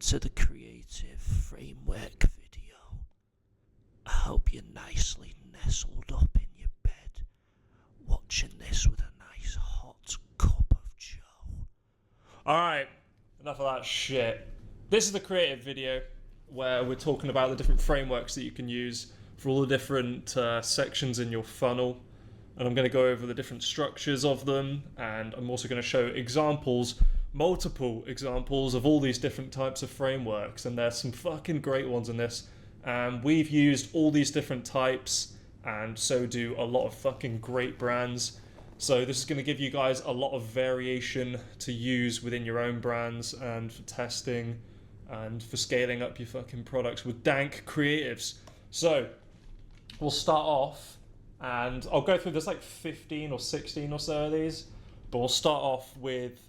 to the Creative Framework video. I hope you're nicely nestled up in your bed, watching this with a nice hot cup of joe. Alright, enough of that shit. This is the creative video where we're talking about the different frameworks that you can use for all the different sections in your funnel. And I'm going to go over the different structures of them, and I'm also going to show examples, multiple examples of all these different types of frameworks, and there's some fucking great ones in this. And we've used all these different types, and so do a lot of fucking great brands. So this is going to give you guys a lot of variation to use within your own brands and for testing and for scaling up your fucking products with dank creatives. So we'll start off, and I'll go through, there's like 15 or 16 or so of these, but we'll start off with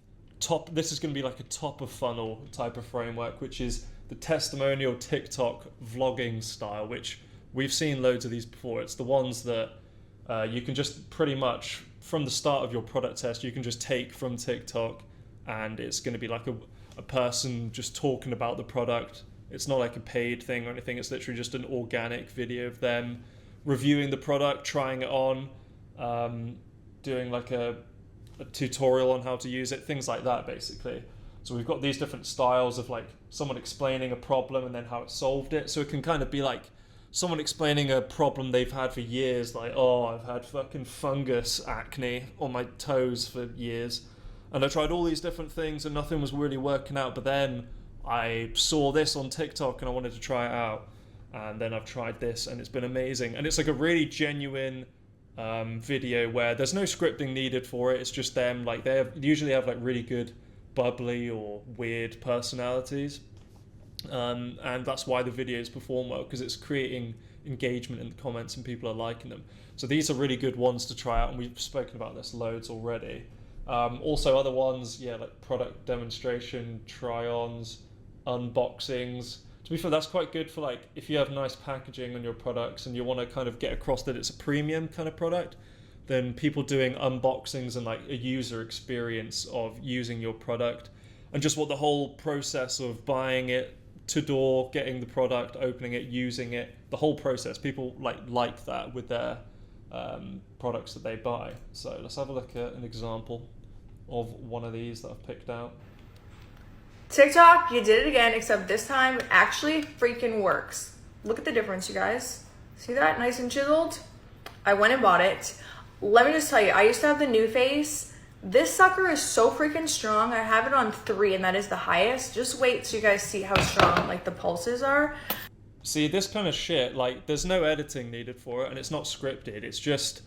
this is going to be like a top of funnel type of framework, which is the testimonial TikTok vlogging style, which we've seen loads of these before. It's the ones that you can just pretty much, from the start of your product test, you can just take from TikTok, and it's going to be like a person just talking about the product. It's not like a paid thing or anything. It's literally just an organic video of them reviewing the product, trying it on, doing like a tutorial on how to use it, things like that basically. So we've got these different styles of like someone explaining a problem and then how it solved it. So it can kind of be like someone explaining a problem they've had for years, like, oh, I've had fucking fungus acne on my toes for years, and I tried all these different things and nothing was really working out, but then I saw this on TikTok and I wanted to try it out, and then I've tried this and it's been amazing. And it's like a really genuine video where there's no scripting needed for it. It's just them, like they usually have like really good bubbly or weird personalities, and that's why the videos perform well, because it's creating engagement in the comments and people are liking them. So these are really good ones to try out, and we've spoken about this loads already. Also other ones, yeah, like product demonstration, try-ons, unboxings. To be fair, that's quite good for like if you have nice packaging on your products and you want to kind of get across that it's a premium kind of product, then people doing unboxings and like a user experience of using your product and just what the whole process of buying it to door, getting the product, opening it, using it, the whole process, people like that with their products that they buy. So let's have a look at an example of one of these that I've picked out. TikTok, you did it again, except this time it actually freaking works. Look at the difference, you guys. See that? Nice and chiseled. I went and bought it. Let me just tell you, I used to have the NuFace. This sucker is so freaking strong. I have it on 3, and that is the highest. Just wait so you guys see how strong like the pulses are. See, this kind of shit, like there's no editing needed for it, and it's not scripted. It's just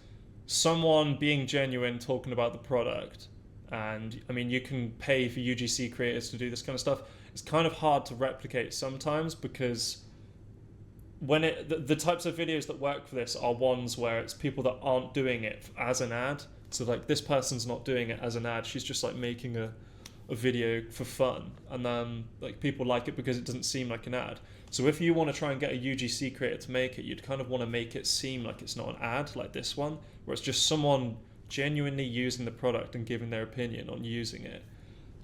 someone being genuine talking about the product. And I mean, you can pay for UGC creators to do this kind of stuff. It's kind of hard to replicate sometimes, because when the types of videos that work for this are ones where it's people that aren't doing it as an ad. So like this person's not doing it as an ad. She's just like making a video for fun, and then like people like it because it doesn't seem like an ad. So if you want to try and get a UGC creator to make it, you'd kind of want to make it seem like it's not an ad like this one, where it's just someone genuinely using the product and giving their opinion on using it.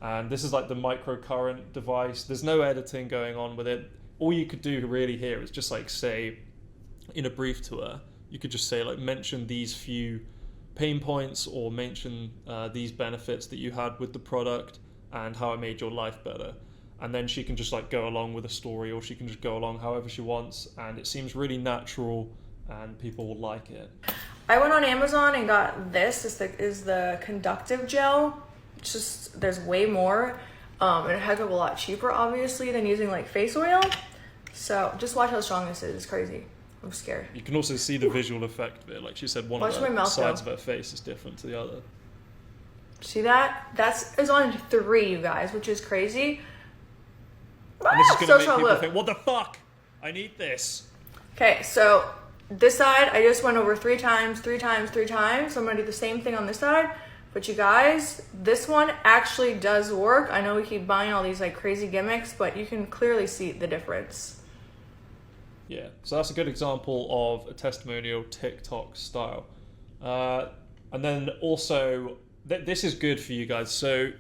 And this is like the microcurrent device. There's no editing going on with it. All you could do really here is just like say in a brief to her, you could just say like mention these few pain points, or mention these benefits that you had with the product and how it made your life better. And then she can just like go along with a story, or she can just go along however she wants, and it seems really natural and people will like it. I went on Amazon and got this. This is the conductive gel. It's just, there's way more. And a heck of a lot cheaper, obviously, than using like face oil. So just watch how strong this is. It's crazy. I'm scared. You can also see the visual effect of it. Like she said, one Watch of my the mouth sides go. of her face is different to the other. See that? It's on 3, you guys, which is crazy. And this is going to make people look. think, what the fuck? I need this. Okay, so this side, I just went over 3 times, 3 times, 3 times. So I'm gonna do the same thing on this side. But you guys, this one actually does work. I know we keep buying all these like crazy gimmicks, but you can clearly see the difference. Yeah, so that's a good example of a testimonial TikTok style. And then also, this is good for you guys. So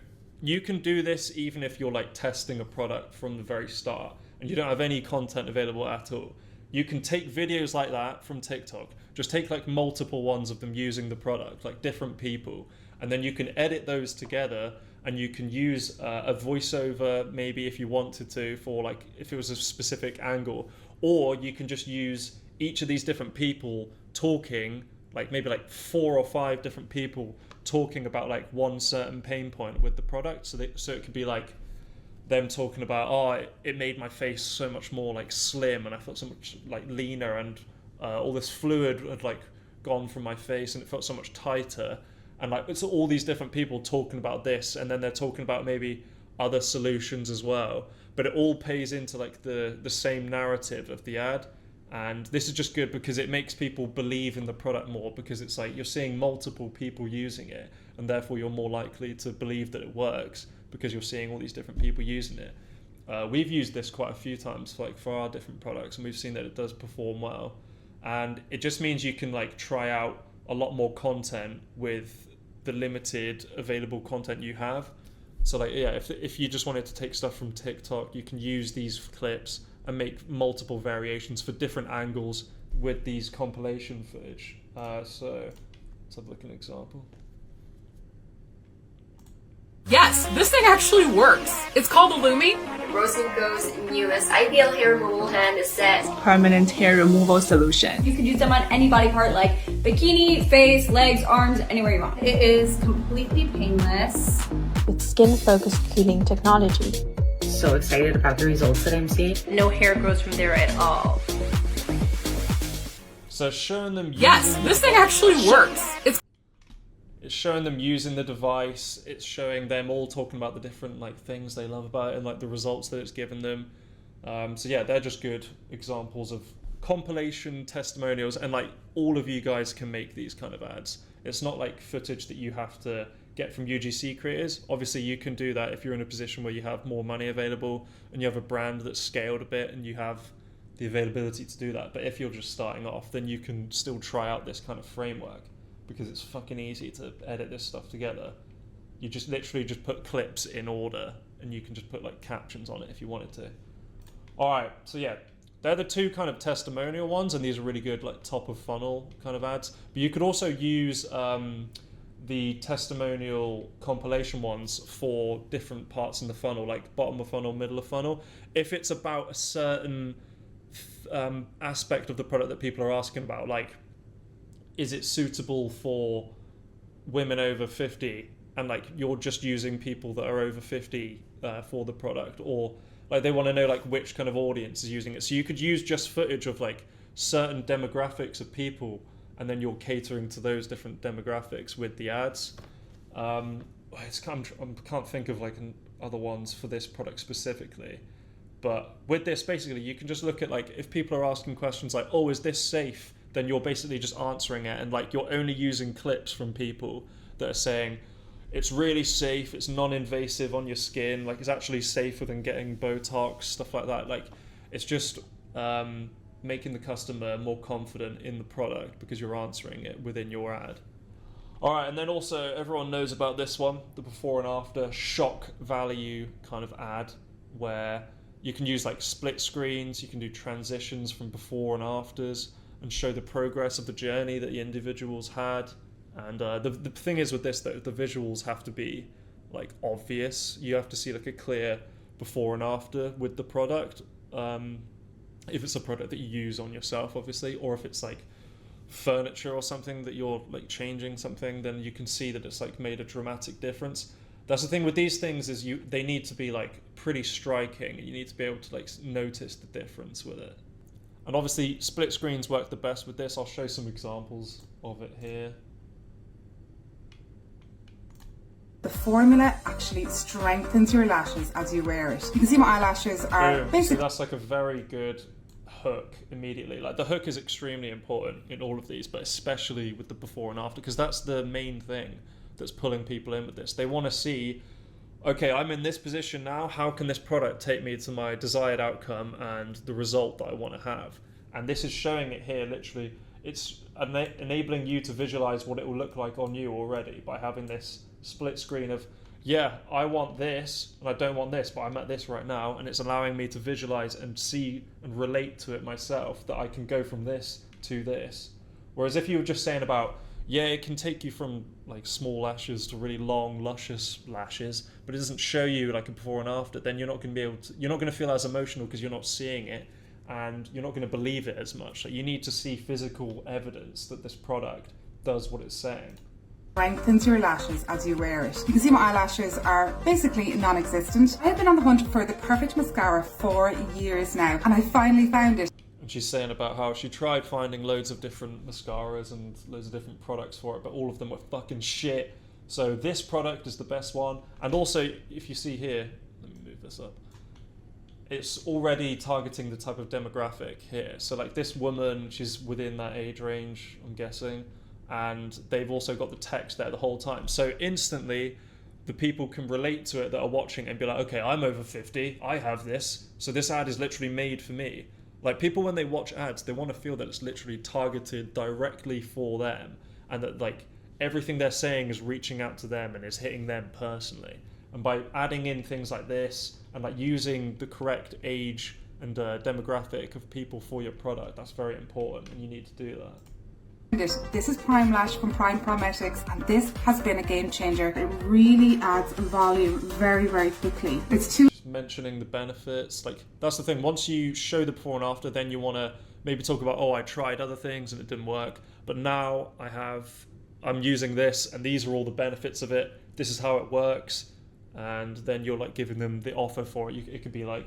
you can do this even if you're like testing a product from the very start and you don't have any content available at all. You can take videos like that from TikTok, just take like multiple ones of them using the product, like different people, and then you can edit those together, and you can use a voiceover maybe if you wanted to, for like if it was a specific angle, or you can just use each of these different people talking, like maybe like 4 or 5 different people talking about like one certain pain point with the product. So it could be like them talking about, oh, it made my face so much more like slim, and I felt so much like leaner, and all this fluid had like gone from my face, and it felt so much tighter. And like it's all these different people talking about this, and then they're talking about maybe other solutions as well. But it all pays into like the same narrative of the ad. And this is just good because it makes people believe in the product more, because it's like you're seeing multiple people using it, and therefore you're more likely to believe that it works because you're seeing all these different people using it. We've used this quite a few times like for our different products, and we've seen that it does perform well. And it just means you can like try out a lot more content with the limited available content you have. So like, yeah, if you just wanted to take stuff from TikTok, you can use these clips and make multiple variations for different angles with these compilation footage. So let's have a look at an example. Yes, this thing actually works. It's called Illumi. Rose & Go's newest ideal hair removal hand set. Permanent hair removal solution. You could use them on any body part like bikini, face, legs, arms, anywhere you want. It is completely painless. With skin-focused peeling technology. So excited about the results that I'm seeing. No hair grows from there at all. So showing them yes, this thing actually works. It's showing them using the device. It's showing them all talking about the different like things they love about it and like the results that it's given them. So yeah, they're just good examples of compilation testimonials, and like all of you guys can make these kind of ads. It's not like footage that you have to get from UGC creators. Obviously you can do that if you're in a position where you have more money available and you have a brand that's scaled a bit and you have the availability to do that. But if you're just starting off, then you can still try out this kind of framework, because it's fucking easy to edit this stuff together. You just literally just put clips in order, and you can just put like captions on it if you wanted to. All right, so yeah, they're the 2 kind of testimonial ones, and these are really good like top of funnel kind of ads. But you could also use the testimonial compilation ones for different parts in the funnel, like bottom of funnel, middle of funnel. If it's about a certain aspect of the product that people are asking about, like, is it suitable for women over 50, and like you're just using people that are over 50 for the product, or like they want to know like which kind of audience is using it. So you could use just footage of like certain demographics of people, and then you're catering to those different demographics with the ads. I can't think of like other ones for this product specifically, but with this basically you can just look at like if people are asking questions like, oh, is this safe? Then you're basically just answering it, and like you're only using clips from people that are saying it's really safe, it's non-invasive on your skin, like it's actually safer than getting Botox, stuff like that. Like it's just making the customer more confident in the product because you're answering it within your ad. All right, and then also everyone knows about this one, the before and after shock value kind of ad, where you can use like split screens, you can do transitions from before and afters, and show the progress of the journey that the individuals had. And the thing is with this though, the visuals have to be like obvious. You have to see like a clear before and after with the product. If it's a product that you use on yourself, obviously, or if it's like furniture or something that you're like changing something, then you can see that it's like made a dramatic difference. That's the thing with these things, is they need to be like pretty striking. You need to be able to like notice the difference with it. And obviously split screens work the best with this. I'll show some examples of it here. The formula actually strengthens your lashes as you wear it. You can see my eyelashes are basically... So that's like a very good hook immediately. Like the hook is extremely important in all of these, but especially with the before and after, because that's the main thing that's pulling people in with this. They want to see, okay, I'm in this position now, how can this product take me to my desired outcome and the result that I want to have? And this is showing it here, literally. It's enabling you to visualize what it will look like on you already by having this split screen of, yeah, I want this and I don't want this, but I'm at this right now, and it's allowing me to visualize and see and relate to it myself, that I can go from this to this. Whereas if you were just saying about, yeah, it can take you from like small lashes to really long, luscious lashes, but it doesn't show you like a before and after, then you're not going to be able to, you're not going to feel as emotional because you're not seeing it, and you're not going to believe it as much. Like, you need to see physical evidence that this product does what it's saying. Strengthens your lashes as you wear it. You can see my eyelashes are basically non-existent. I've been on the hunt for the perfect mascara for years now, and I finally found it. And she's saying about how she tried finding loads of different mascaras and loads of different products for it, but all of them were fucking shit. So this product is the best one. And also, if you see here, let me move this up, it's already targeting the type of demographic here. So like this woman, she's within that age range, I'm guessing, and they've also got the text there the whole time. So instantly, the people can relate to it that are watching and be like, okay, I'm over 50, I have this, so this ad is literally made for me. Like, people, when they watch ads, they want to feel that it's literally targeted directly for them, and that like everything they're saying is reaching out to them and is hitting them personally. And by adding in things like this and like using the correct age and demographic of people for your product, that's very important, and you need to do that. This is Prime Lash from Prime Cosmetics, and this has been a game changer. It really adds volume very, very quickly. It's too mentioning the benefits, like that's the thing, once you show the before and after, then you want to maybe talk about, oh, I tried other things and it didn't work, but now I'm using this and these are all the benefits of it, this is how it works, and then you're like giving them the offer for it. It could be like,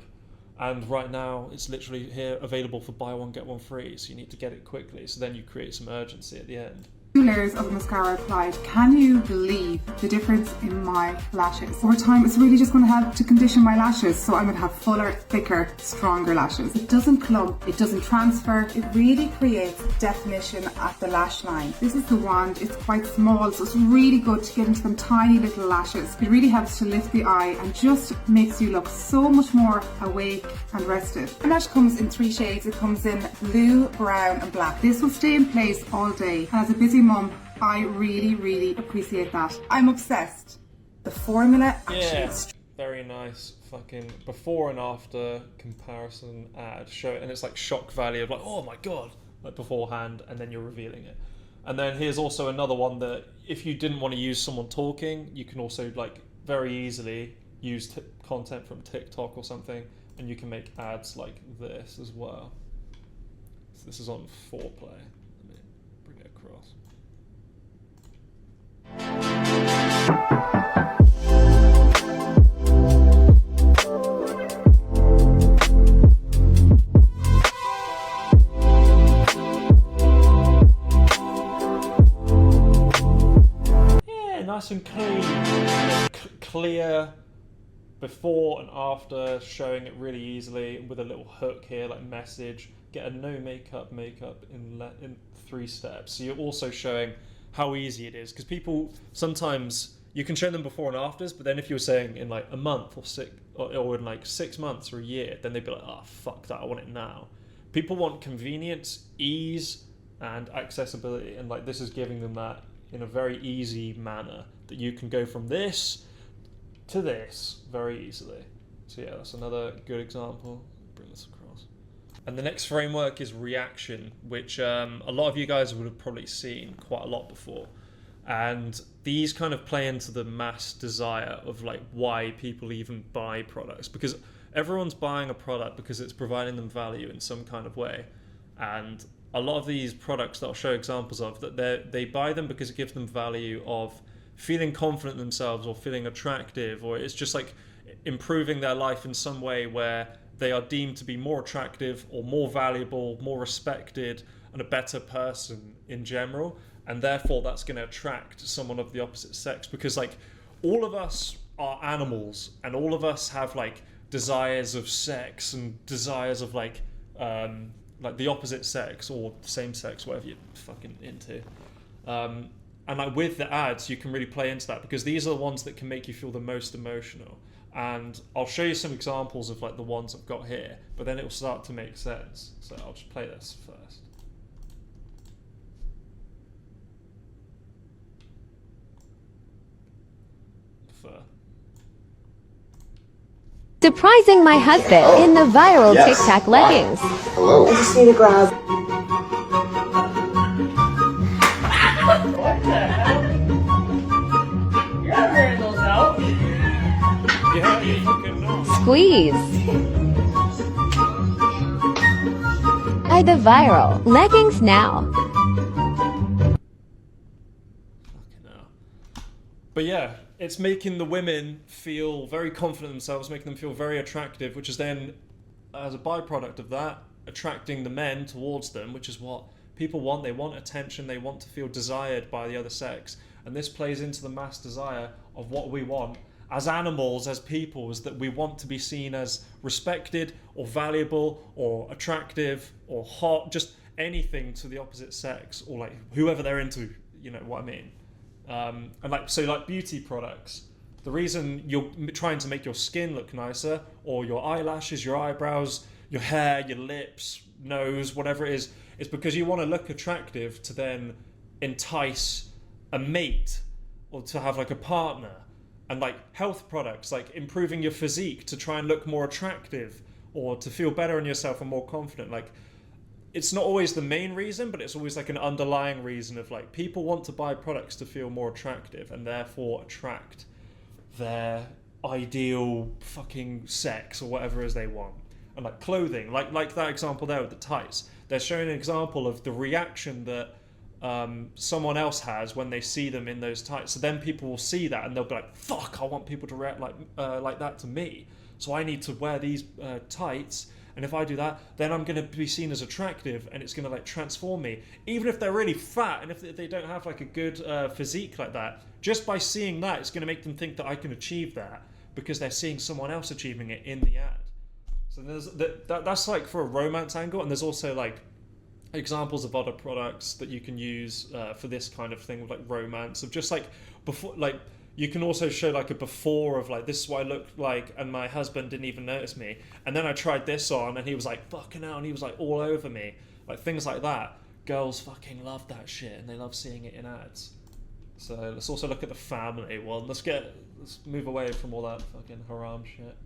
and right now it's literally here available for buy one get one free, so you need to get it quickly, so then you create some urgency at the end. 2 layers of mascara applied. Can you believe the difference in my lashes? Over time, it's really just going to help to condition my lashes, so I'm going to have fuller, thicker, stronger lashes. It doesn't clump, it doesn't transfer, it really creates definition at the lash line. This is the wand, it's quite small, so it's really good to get into them tiny little lashes. It really helps to lift the eye and just makes you look so much more awake and rested. The lash comes in 3 shades. It comes in blue, brown and black. This will stay in place all day, and as a busy mum, I really, really appreciate that. I'm obsessed. The formula actually very nice fucking before and after comparison ad show, and it's like shock value of like, oh my god, like beforehand, and then you're revealing it. And then here's also another one that if you didn't want to use someone talking, you can also like very easily use content from TikTok or something, and you can make ads like this as well. So this is on Foreplay. Let me bring it across. Yeah, nice and clean, clear before and after, showing it really easily with a little hook here, like message. Get a no makeup in 3 steps. So you're also showing how easy it is, because people sometimes you can show them before and afters, but then if you were saying in like a month or in like 6 months or a year, then they'd be like, oh fuck that, I want it now. People want convenience, ease and accessibility, and like this is giving them that in a very easy manner, that you can go from this to this very easily. So yeah, that's another good example. Bring this across. And the next framework is reaction, which a lot of you guys would have probably seen quite a lot before. And these kind of play into the mass desire of like why people even buy products, because everyone's buying a product because it's providing them value in some kind of way. And a lot of these products that I'll show examples of, that they buy them because it gives them value of feeling confident in themselves or feeling attractive, or it's just like improving their life in some way where they are deemed to be more attractive or more valuable, more respected, and a better person in general. And therefore that's going to attract someone of the opposite sex, because like all of us are animals and all of us have like desires of sex and desires of like the opposite sex or same sex, whatever you're fucking into. And like with the ads, you can really play into that, because these are the ones that can make you feel the most emotional. And I'll show you some examples of like the ones I've got here, but then it will start to make sense. So I'll just play this first. For Surprising my husband in the viral Tic Tac leggings. Hello. I just need to grab. What the hell? You're not wearing those out. Yeah, you fucking know. Squeeze. Buy the viral leggings now. Fucking hell. But yeah, it's making the women feel very confident in themselves, making them feel very attractive, which is then, as a byproduct of that, attracting the men towards them, which is what people want. They want attention, they want to feel desired by the other sex. And this plays into the mass desire of what we want as animals, as people, is that we want to be seen as respected or valuable or attractive or hot, just anything to the opposite sex, or like whoever they're into, you know what I mean? And like beauty products, the reason you're trying to make your skin look nicer, or your eyelashes, your eyebrows, your hair, your lips, nose, whatever it is because you want to look attractive to then entice a mate or to have like a partner. And like health products, like improving your physique to try and look more attractive or to feel better in yourself and more confident. Like, it's not always the main reason, but it's always like an underlying reason of like people want to buy products to feel more attractive and therefore attract their ideal fucking sex or whatever it is they want. And like clothing, like that example there with the tights, they're showing an example of the reaction that someone else has when they see them in those tights. So then people will see that and they'll be like, fuck, I want people to react like that to me, so I need to wear these tights, and if I do that, then I'm going to be seen as attractive and it's going to like transform me, even if they're really fat and if they don't have like a good physique like that. Just by seeing that, it's going to make them think that I can achieve that because they're seeing someone else achieving it in the ad. So there's that's like for a romance angle, and there's also like examples of other products that you can use for this kind of thing, with like romance, of just like before, like you can also show like a before of like, this is what I look like and my husband didn't even notice me, and then I tried this on and he was like fucking hell, and he was like all over me, like things like that. Girls fucking love that shit and they love seeing it in ads. So let's also look at the family one. Let's move away from all that fucking haram shit.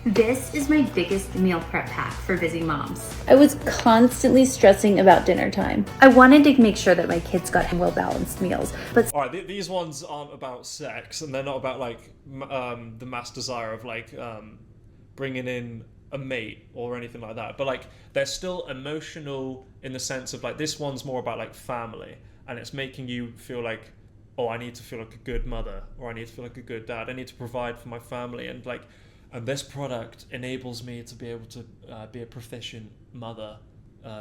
This is my biggest meal prep hack for busy moms. I was constantly stressing about dinner time. I wanted to make sure that my kids got well-balanced meals, but all right, these ones aren't about sex, and they're not about like the mass desire of like bringing in a mate or anything like that, but like they're still emotional in the sense of like, this one's more about like family, and it's making you feel like, oh, I need to feel like a good mother, or I need to feel like a good dad, I need to provide for my family, and like, and this product enables me to be able to be a proficient mother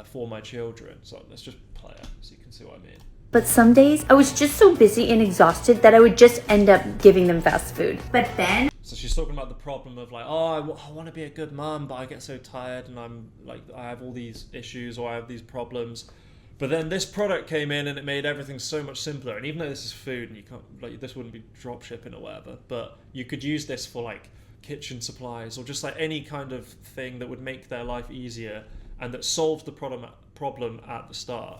for my children. So let's just play it so you can see what I mean. But some days I was just so busy and exhausted that I would just end up giving them fast food. But then... So she's talking about the problem of like, oh, I want to be a good mom, but I get so tired and I'm like, I have all these issues or I have these problems. But then this product came in and it made everything so much simpler. And even though this is food and you can't, like, this wouldn't be drop shipping or whatever, but you could use this for like kitchen supplies or just like any kind of thing that would make their life easier and that solves the problem at the start.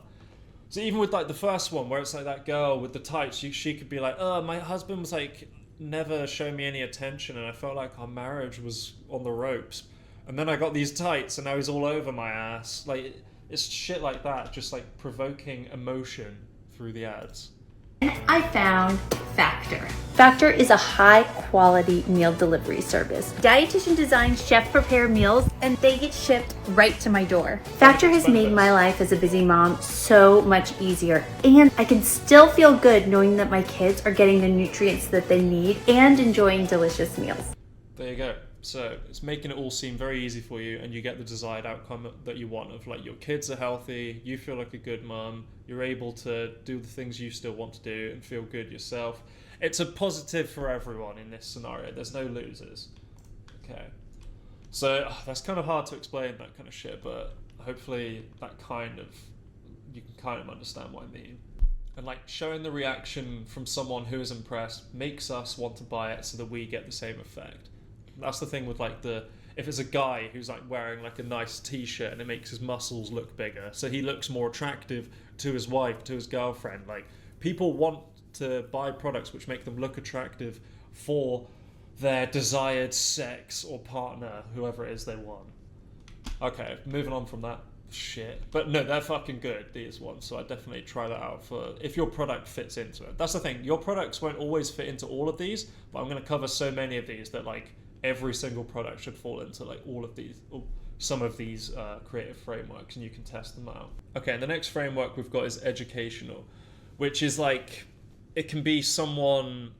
So even with like the first one where it's like that girl with the tights, she could be like, oh, my husband was like never showing me any attention and I felt like our marriage was on the ropes, and then I got these tights and now he's all over my ass. Like, it's shit like that, just like provoking emotion through the ads. I found Factor. Factor is a high-quality meal delivery service. Dietitian designed chef-prepared meals, and they get shipped right to my door. Factor has made my life as a busy mom so much easier, and I can still feel good knowing that my kids are getting the nutrients that they need and enjoying delicious meals. There you go. So it's making it all seem very easy for you, and you get the desired outcome that you want of like, your kids are healthy, you feel like a good mom, you're able to do the things you still want to do and feel good yourself. It's a positive for everyone in this scenario. There's no losers. Okay. So that's kind of hard to explain, that kind of shit, but hopefully you can kind of understand what I mean. And like, showing the reaction from someone who is impressed makes us want to buy it so that we get the same effect. That's the thing with like if it's a guy who's like wearing like a nice t-shirt and it makes his muscles look bigger, so he looks more attractive to his wife, to his girlfriend. Like, people want to buy products which make them look attractive for their desired sex or partner, whoever it is they want. Okay, moving on from that shit. But no, they're fucking good, these ones, so I definitely try that out for if your product fits into it. That's the thing, your products won't always fit into all of these, but I'm going to cover so many of these that like every single product should fall into like all of these, or some of these creative frameworks, and you can test them out. Okay, and the next framework we've got is educational, which is like, it can be someone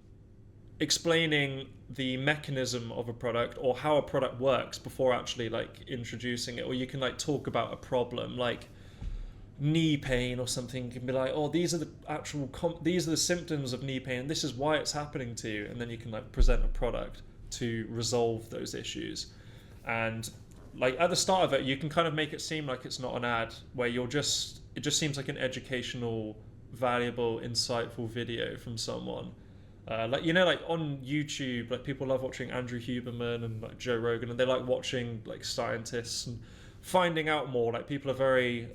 explaining the mechanism of a product or how a product works before actually like introducing it, or you can like talk about a problem like knee pain or something. You can be like, oh, these are the actual these are the symptoms of knee pain, and this is why it's happening to you, and then you can like present a product to resolve those issues. And like at the start of it, you can kind of make it seem like it's not an ad, where it just seems like an educational, valuable, insightful video from someone. Like, you know, like on YouTube, like people love watching Andrew Huberman and like Joe Rogan, and they like watching like scientists and finding out more. Like people are very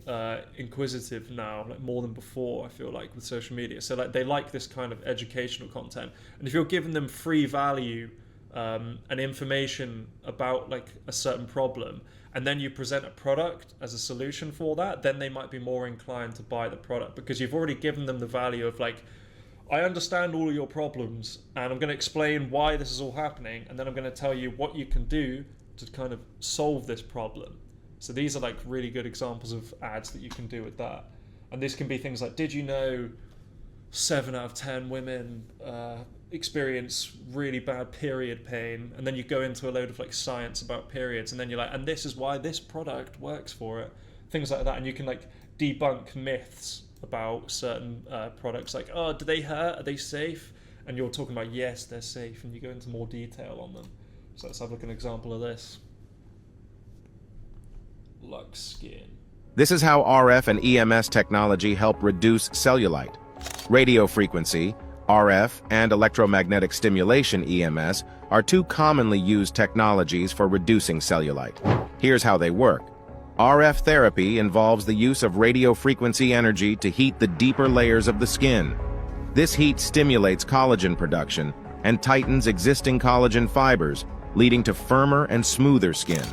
inquisitive now, like more than before, I feel like, with social media. So like they like this kind of educational content, and if you're giving them free value and information about like a certain problem, and then you present a product as a solution for that, then they might be more inclined to buy the product, because you've already given them the value of like, I understand all of your problems, and I'm going to explain why this is all happening, and then I'm going to tell you what you can do to kind of solve this problem. So these are like really good examples of ads that you can do with that. And this can be things like, did you know 7 out of 10 women experience really bad period pain? And then you go into a load of like science about periods, and then you're like, and this is why this product works for it. Things like that. And you can like debunk myths about certain products, like, oh, do they hurt? Are they safe? And you're talking about, yes, they're safe, and you go into more detail on them. So let's have like an example of this. Lux Skin. This is how RF and EMS technology help reduce cellulite. Radio frequency, RF, and electromagnetic stimulation, EMS, are two commonly used technologies for reducing cellulite. Here's how they work. RF therapy involves the use of radio frequency energy to heat the deeper layers of the skin. This heat stimulates collagen production and tightens existing collagen fibers, leading to firmer and smoother skin.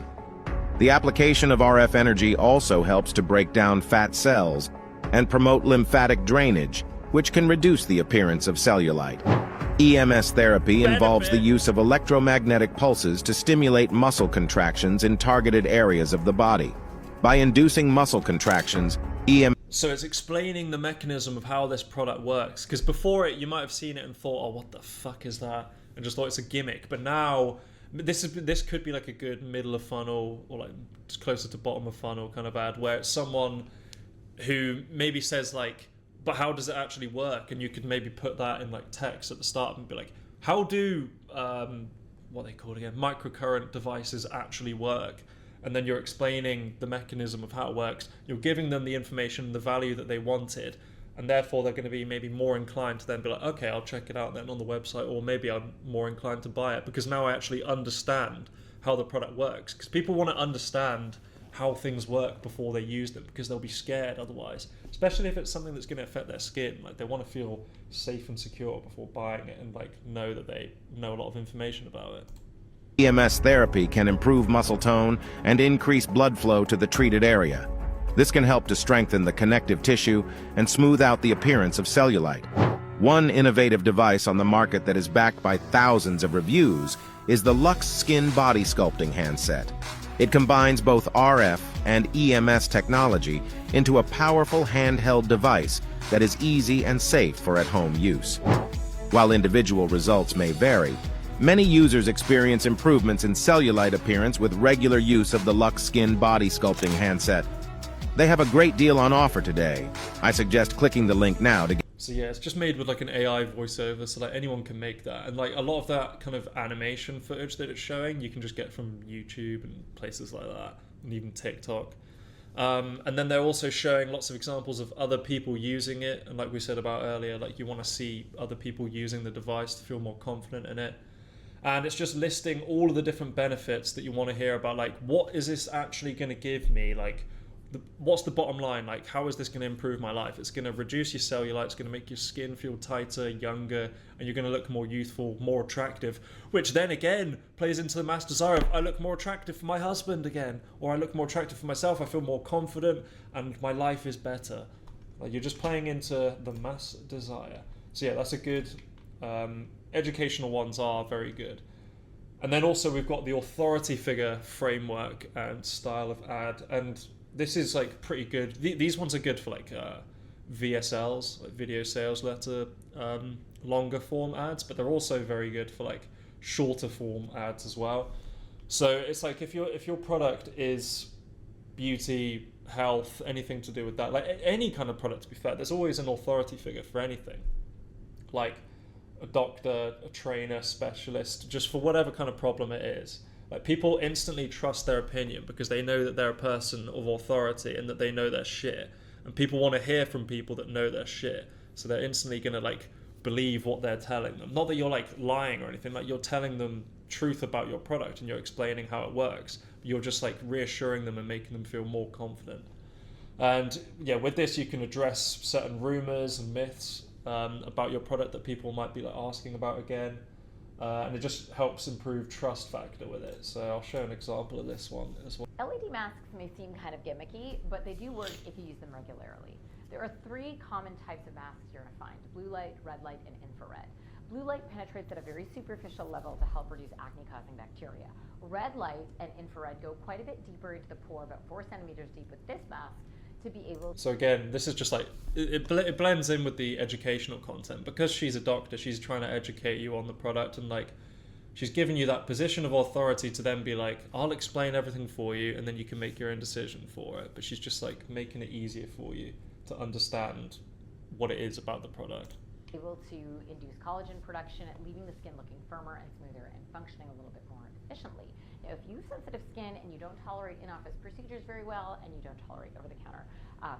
The application of RF energy also helps to break down fat cells and promote lymphatic drainage, which can reduce the appearance of cellulite. EMS therapy involves the use of electromagnetic pulses to stimulate muscle contractions in targeted areas of the body. By inducing muscle contractions, So it's explaining the mechanism of how this product works. Because before it, you might have seen it and thought, oh, what the fuck is that? And just thought it's a gimmick. But now, this could be like a good middle of funnel, or like just closer to bottom of funnel kind of ad, where it's someone who maybe says like, but how does it actually work? And you could maybe put that in like text at the start and be like, how do, what are they called again? Microcurrent devices actually work? And then you're explaining the mechanism of how it works. You're giving them the information, the value that they wanted, and therefore they're going to be maybe more inclined to then be like, okay, I'll check it out then on the website, or maybe I'm more inclined to buy it because now I actually understand how the product works. Because people want to understand how things work before they use them, because they'll be scared otherwise, especially if it's something that's going to affect their skin. Like, they want to feel safe and secure before buying it, and like know that they know a lot of information about it. EMS therapy can improve muscle tone and increase blood flow to the treated area. This can help to strengthen the connective tissue and smooth out the appearance of cellulite. One innovative device on the market that is backed by thousands of reviews is the Lux Skin Body Sculpting Handset. It combines both RF and EMS technology into a powerful handheld device that is easy and safe for at-home use. While individual results may vary, many users experience improvements in cellulite appearance with regular use of the Lux Skin Body Sculpting Handset. They have a great deal on offer today. I suggest clicking the link now to get... So yeah, it's just made with like an AI voiceover, so like anyone can make that. And like a lot of that kind of animation footage that it's showing, you can just get from YouTube and places like that, and even TikTok. And then they're also showing lots of examples of other people using it. And like we said about earlier, like you want to see other people using the device to feel more confident in it. And it's just listing all of the different benefits that you want to hear about, like, what is this actually going to give me? Like, what's the bottom line? Like, how is this going to improve my life? It's going to reduce your cellulite, it's going to make your skin feel tighter, younger, and you're going to look more youthful, more attractive, which then again plays into the mass desire of, I look more attractive for my husband again, or I look more attractive for myself, I feel more confident, and my life is better. Like, you're just playing into the mass desire. So yeah, that's a good, educational ones are very good. And then also we've got the authority figure framework and style of ad, and this is like pretty good. These ones are good for like VSLs, like video sales letter, longer form ads, but they're also very good for like shorter form ads as well. So it's like if your product is beauty, health, anything to do with that, like any kind of product, to be fair, there's always an authority figure for anything, like a doctor, a trainer, specialist, just for whatever kind of problem it is. Like, people instantly trust their opinion because they know that they're a person of authority and that they know their shit. And people want to hear from people that know their shit. So they're instantly going to, like, believe what they're telling them. Not that you're, like, lying or anything. Like, you're telling them truth about your product and you're explaining how it works. You're just, like, reassuring them and making them feel more confident. And, yeah, with this, you can address certain rumors and myths about your product that people might be, like, asking about again. And it just helps improve trust factor with it. So I'll show an example of this one as well. LED masks may seem kind of gimmicky, but they do work if you use them regularly. There are 3 common types of masks you're going to find: blue light, red light, and infrared. Blue light penetrates at a very superficial level to help reduce acne-causing bacteria. Red light and infrared go quite a bit deeper into the pore, about 4 centimeters deep with this mask, to be able to... So again, this is just like, it blends in with the educational content. Because she's a doctor, she's trying to educate you on the product, and like, she's giving you that position of authority to then be like, I'll explain everything for you and then you can make your own decision for it. But she's just like making it easier for you to understand what it is about the product. Able to induce collagen production, leaving the skin looking firmer and smoother and functioning a little bit more efficiently. Now, if you have sensitive skin and you don't tolerate in-office procedures very well, and you don't tolerate over-the-counter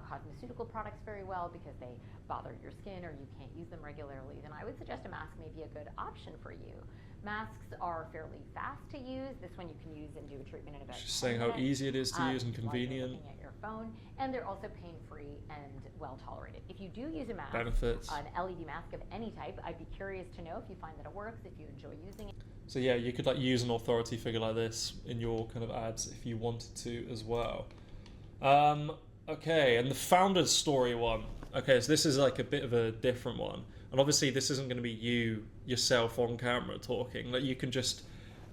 cosmeceutical products very well because they bother your skin or you can't use them regularly, then I would suggest a mask may be a good option for you. Masks are fairly fast to use. This one you can use and do a treatment in about 10 minutes. She's saying how easy it is to use and convenient. Looking at your phone, and they're also pain-free and well tolerated. If you do use a mask, benefits, an LED mask of any type, I'd be curious to know if you find that it works, if you enjoy using it. So yeah, you could like use an authority figure like this in your kind of ads if you wanted to as well. Okay, and the founder's story one. Okay, so this is like a bit of a different one. And obviously this isn't going to be you yourself on camera talking. Like, you can just,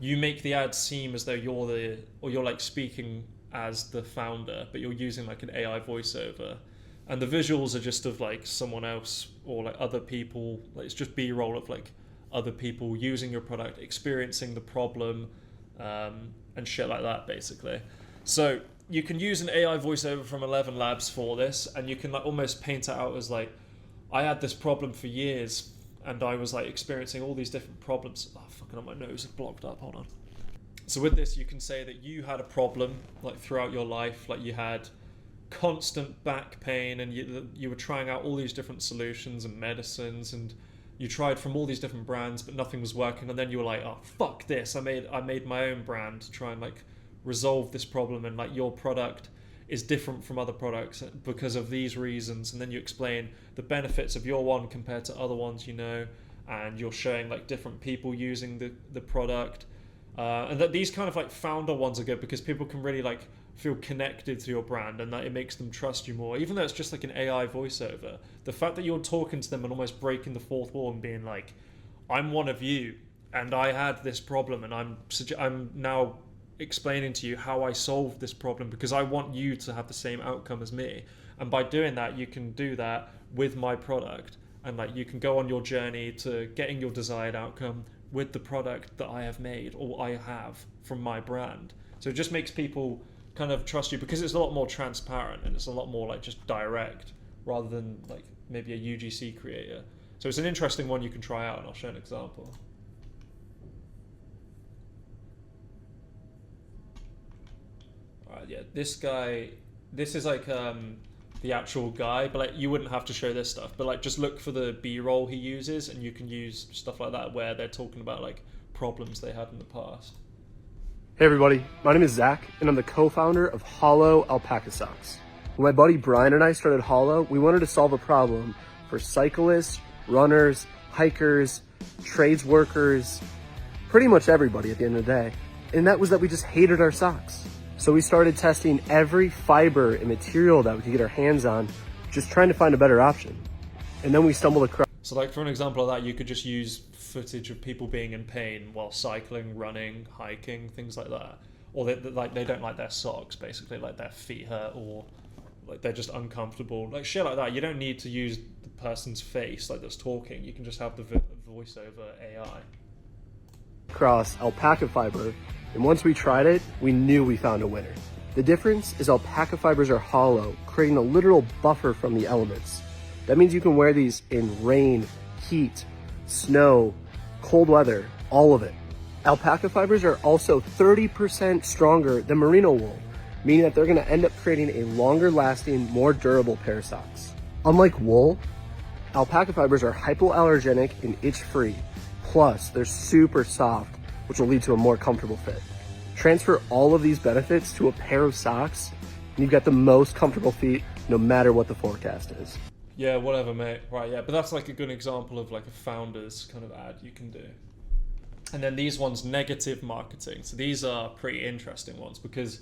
you make the ad seem as though you're like speaking as the founder, but you're using like an AI voiceover. And the visuals are just of like someone else or like other people. Like, it's just B-roll of like other people using your product, experiencing the problem, and shit like that, basically. So you can use an AI voiceover from 11 Labs for this, and you can like almost paint it out as like, I had this problem for years, and I was like experiencing all these different problems. Oh, fucking hell, my nose is blocked up, hold on. So with this, you can say that you had a problem like throughout your life, like you had constant back pain, and you were trying out all these different solutions and medicines, and you tried from all these different brands, but nothing was working. And then you were like, oh, fuck this. I made my own brand to try and like resolve this problem, and like your product is different from other products because of these reasons. And then you explain the benefits of your one compared to other ones, you know, and you're showing like different people using the product. And that these kind of like founder ones are good because people can really like feel connected to your brand, and that it makes them trust you more, even though it's just like an AI voiceover. The fact that you're talking to them and almost breaking the fourth wall and being like, I'm one of you and I had this problem, and I'm now explaining to you how I solved this problem because I want you to have the same outcome as me. And by doing that, you can do that with my product, and like you can go on your journey to getting your desired outcome with the product that I have made or I have from my brand. So it just makes people kind of trust you because it's a lot more transparent and it's a lot more like just direct rather than like maybe a UGC creator. So it's an interesting one you can try out, and I'll show an example. Alright, yeah, this guy, this is like the actual guy, but like you wouldn't have to show this stuff, but like just look for the B-roll he uses, and you can use stuff like that where they're talking about like problems they had in the past. Hey everybody, my name is Zach, and I'm the co-founder of Hollow Alpaca Socks. When my buddy Brian and I started Hollow, we wanted to solve a problem for cyclists, runners, hikers, trades workers, pretty much everybody at the end of the day. And that was that we just hated our socks. So we started testing every fiber and material that we could get our hands on, just trying to find a better option. And then we stumbled across... So like for an example of that, you could just use footage of people being in pain while cycling, running, hiking, things like that. Or they don't like their socks, basically, like their feet hurt, or like they're just uncomfortable, like shit like that. You don't need to use the person's face like that's talking. You can just have the voice over AI. Across alpaca fiber, and once we tried it, we knew we found a winner. The difference is alpaca fibers are hollow, creating a literal buffer from the elements. That means you can wear these in rain, heat, snow, cold weather, all of it. Alpaca fibers are also 30% stronger than merino wool, meaning that they're going to end up creating a longer lasting, more durable pair of socks. Unlike wool, alpaca fibers are hypoallergenic and itch-free. Plus, they're super soft, which will lead to a more comfortable fit. Transfer all of these benefits to a pair of socks, and you've got the most comfortable feet no matter what the forecast is. Yeah, whatever, mate. Right, yeah, but that's like a good example of like a founder's kind of ad you can do. And then these ones, negative marketing. So these are pretty interesting ones because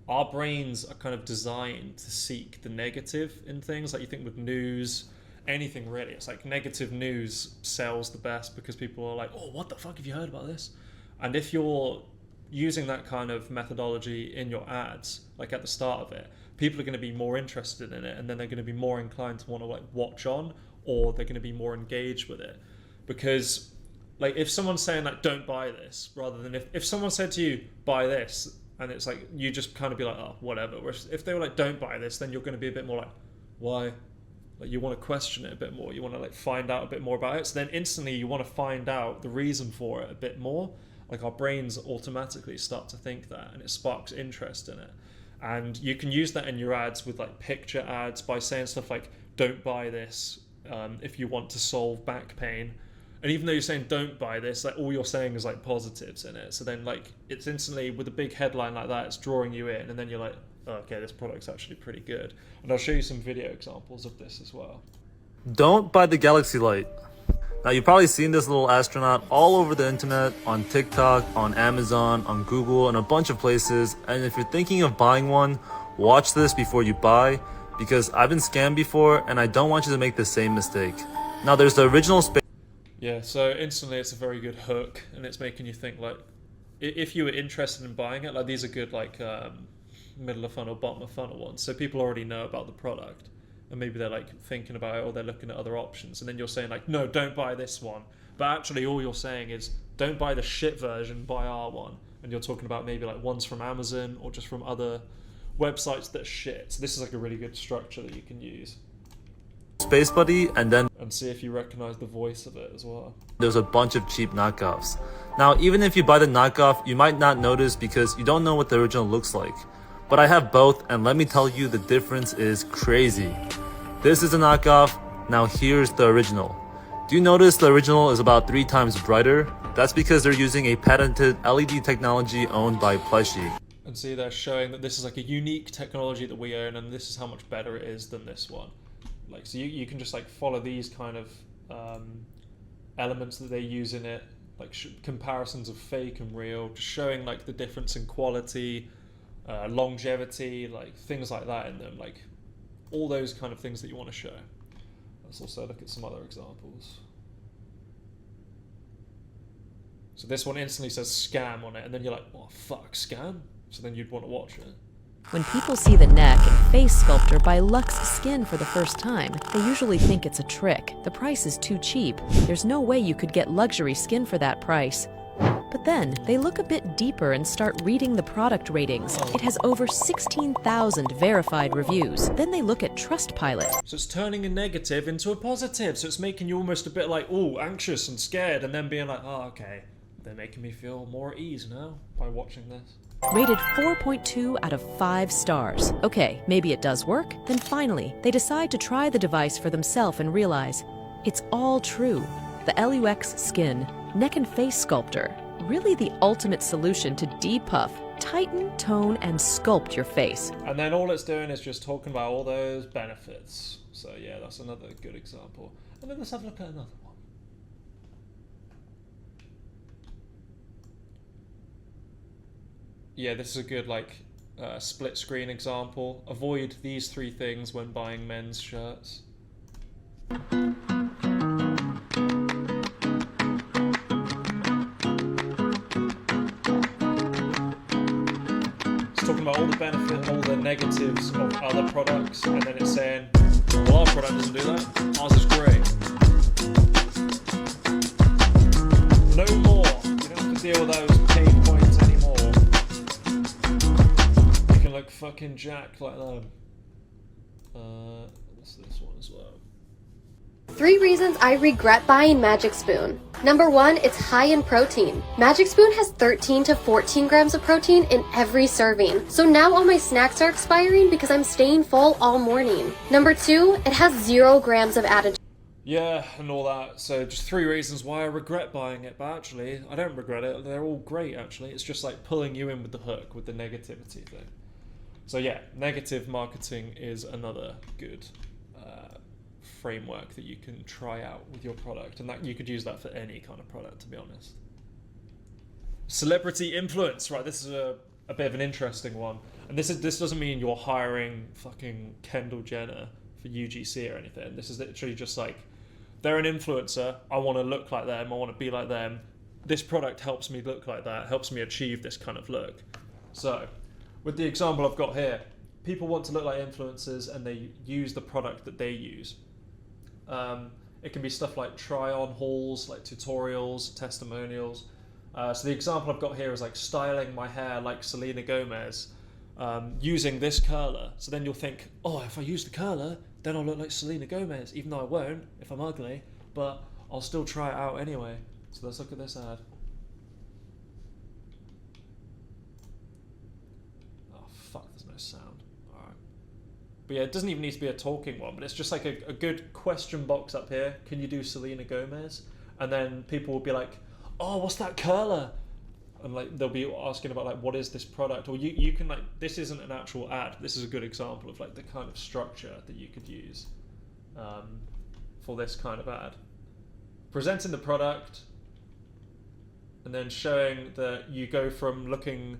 our brains are kind of designed to seek the negative in things. Like you think with news, anything really, it's like negative news sells the best because people are like, oh, what the fuck, have you heard about this? And if you're using that kind of methodology in your ads, like at the start of it, people are going to be more interested in it, and then they're going to be more inclined to want to like watch on, or they're going to be more engaged with it. Because like if someone's saying like don't buy this, rather than if someone said to you buy this, and it's like you just kind of be like, oh, whatever. Whereas if they were like don't buy this, then you're going to be a bit more like, why? Like you want to question it a bit more, you want to like find out a bit more about it, so then instantly you want to find out the reason for it a bit more. Like our brains automatically start to think that, and it sparks interest in it. And you can use that in your ads with like picture ads by saying stuff like don't buy this if you want to solve back pain. And even though you're saying don't buy this, like all you're saying is like positives in it. So then like it's instantly, with a big headline like that, it's drawing you in, and then you're like, oh, okay, this product's actually pretty good. And I'll show you some video examples of this as well. Don't buy the Galaxy Light. Now you've probably seen this little astronaut all over the internet, on TikTok, on Amazon, on Google, and a bunch of places. And if you're thinking of buying one, watch this before you buy, because I've been scammed before and I don't want you to make the same mistake. Now there's the original space. Yeah, so instantly it's a very good hook, and it's making you think like, if you were interested in buying it, like these are good like middle of funnel, bottom of funnel ones. So people already know about the product, and maybe they're like thinking about it, or they're looking at other options, and then you're saying like, no, don't buy this one. But actually all you're saying is don't buy the shit version, buy our one. And you're talking about maybe like ones from Amazon or just from other websites that are shit. So this is like a really good structure that you can use. Space Buddy, and see if you recognize the voice of it as well. There's a bunch of cheap knockoffs. Now, even if you buy the knockoff, you might not notice because you don't know what the original looks like. But I have both, and let me tell you, the difference is crazy. This is a knockoff, now here's the original. Do you notice the original is about 3 times brighter? That's because they're using a patented LED technology owned by Plushie. And see, they're showing that this is like a unique technology that we own, and this is how much better it is than this one. Like, so you can just like follow these kind of elements that they use in it, like comparisons of fake and real, just showing like the difference in quality, longevity, like things like that in them, like all those kind of things that you want to show. Let's also look at some other examples. So this one instantly says scam on it, and then you're like, oh fuck, scam? So then you'd want to watch it. When people see the neck and face sculptor by Lux Skin for the first time, they usually think it's a trick. The price is too cheap. There's no way you could get luxury skin for that price. But then, they look a bit deeper and start reading the product ratings. It has over 16,000 verified reviews. Then they look at Trustpilot. So it's turning a negative into a positive. So it's making you almost a bit like, oh, anxious and scared, and then being like, oh, okay, they're making me feel more at ease now by watching this. Rated 4.2 out of 5 stars. Okay, maybe it does work. Then finally, they decide to try the device for themselves and realize it's all true. The Lux Skin Neck and Face Sculptor, really the ultimate solution to depuff, tighten, tone, and sculpt your face. And then all it's doing is just talking about all those benefits. So yeah, that's another good example. And then let's have a look at another one. Yeah, this is a good split screen example. Avoid these 3 things when buying men's shirts. It's talking about all the benefits, all the negatives of other products, and then it's saying, well, our product doesn't do that. Ours is great. No more. You don't have to deal with those pain points anymore. You can look fucking jacked like them. What's this one as well? 3 reasons I regret buying Magic Spoon. Number 1, it's high in protein. Magic Spoon has 13 to 14 grams of protein in every serving. So now all my snacks are expiring because I'm staying full all morning. Number 2, it has 0 grams of added. Yeah, and all that. So just 3 reasons why I regret buying it, but actually, I don't regret it. They're all great, actually. It's just like pulling you in with the hook, with the negativity thing. So yeah, negative marketing is another good framework that you can try out with your product, and that you could use that for any kind of product, to be honest. Celebrity influence, right? This is a bit of an interesting one, and this doesn't mean you're hiring fucking Kendall Jenner for UGC or anything. This is literally just like, they're an influencer, I want to look like them, I want to be like them. This product helps me look like that, helps me achieve this kind of look. So with the example I've got here, people want to look like influencers and they use the product that they use. It can be stuff like try-on hauls, like tutorials, testimonials. So the example I've got here is like styling my hair like Selena Gomez, using this curler. So then you'll think, oh, if I use the curler, then I'll look like Selena Gomez, even though I won't if I'm ugly, but I'll still try it out anyway. So let's look at this ad. Oh fuck, there's no sound. Alright. But yeah, it doesn't even need to be a talking one, but it's just like a good question box up here. Can you do Selena Gomez? And then people will be like, oh, what's that curler? And like they'll be asking about like, what is this product? Or you can like, this isn't an actual ad. This is a good example of like the kind of structure that you could use for this kind of ad. Presenting the product and then showing that you go from looking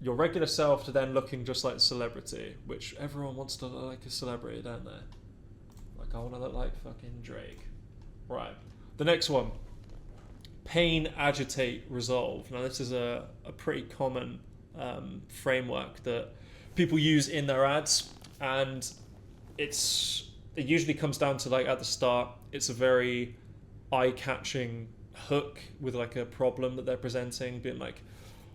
your regular self to then looking just like a celebrity, which everyone wants to look like a celebrity, don't they? Like, I want to look like fucking Drake. Right. The next one. Pain, agitate, resolve. Now, this is a pretty common framework that people use in their ads, and it usually comes down to like at the start, it's a very eye-catching hook with like a problem that they're presenting, being like,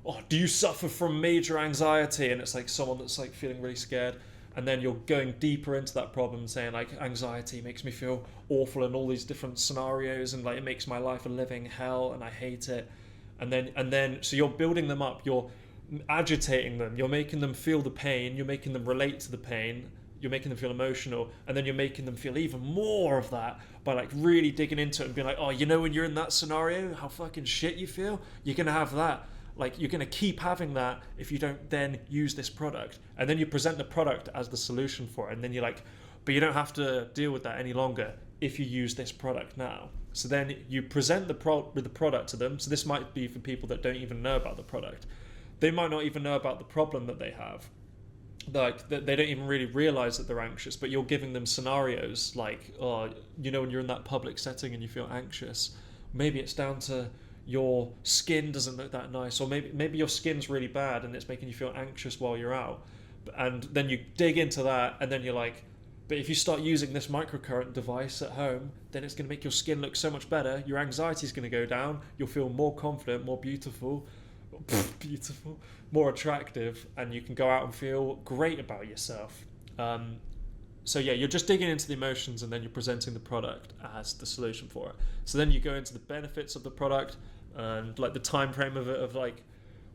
oh, do you suffer from major anxiety? And it's like someone that's like feeling really scared. And then you're going deeper into that problem, saying like, anxiety makes me feel awful in all these different scenarios, and like it makes my life a living hell, and I hate it. And then so you're building them up, you're agitating them, you're making them feel the pain, you're making them relate to the pain, you're making them feel emotional, and then you're making them feel even more of that by like really digging into it and being like, oh, you know, when you're in that scenario, how fucking shit you feel, you're gonna have that. Like, you're going to keep having that if you don't then use this product. And then you present the product as the solution for it. And then you're like, but you don't have to deal with that any longer if you use this product now. So then you present the product to them. So this might be for people that don't even know about the product. They might not even know about the problem that they have. Like, they don't even really realize that they're anxious, but you're giving them scenarios like, oh, you know, when you're in that public setting and you feel anxious, maybe it's down to your skin doesn't look that nice, or maybe your skin's really bad and it's making you feel anxious while you're out. And then you dig into that, and then you're like, but if you start using this microcurrent device at home, then it's going to make your skin look so much better, your anxiety's going to go down, you'll feel more confident, more beautiful, more attractive, and you can go out and feel great about yourself. So yeah, you're just digging into the emotions, and then you're presenting the product as the solution for it. So then you go into the benefits of the product, and like the time frame of it, of like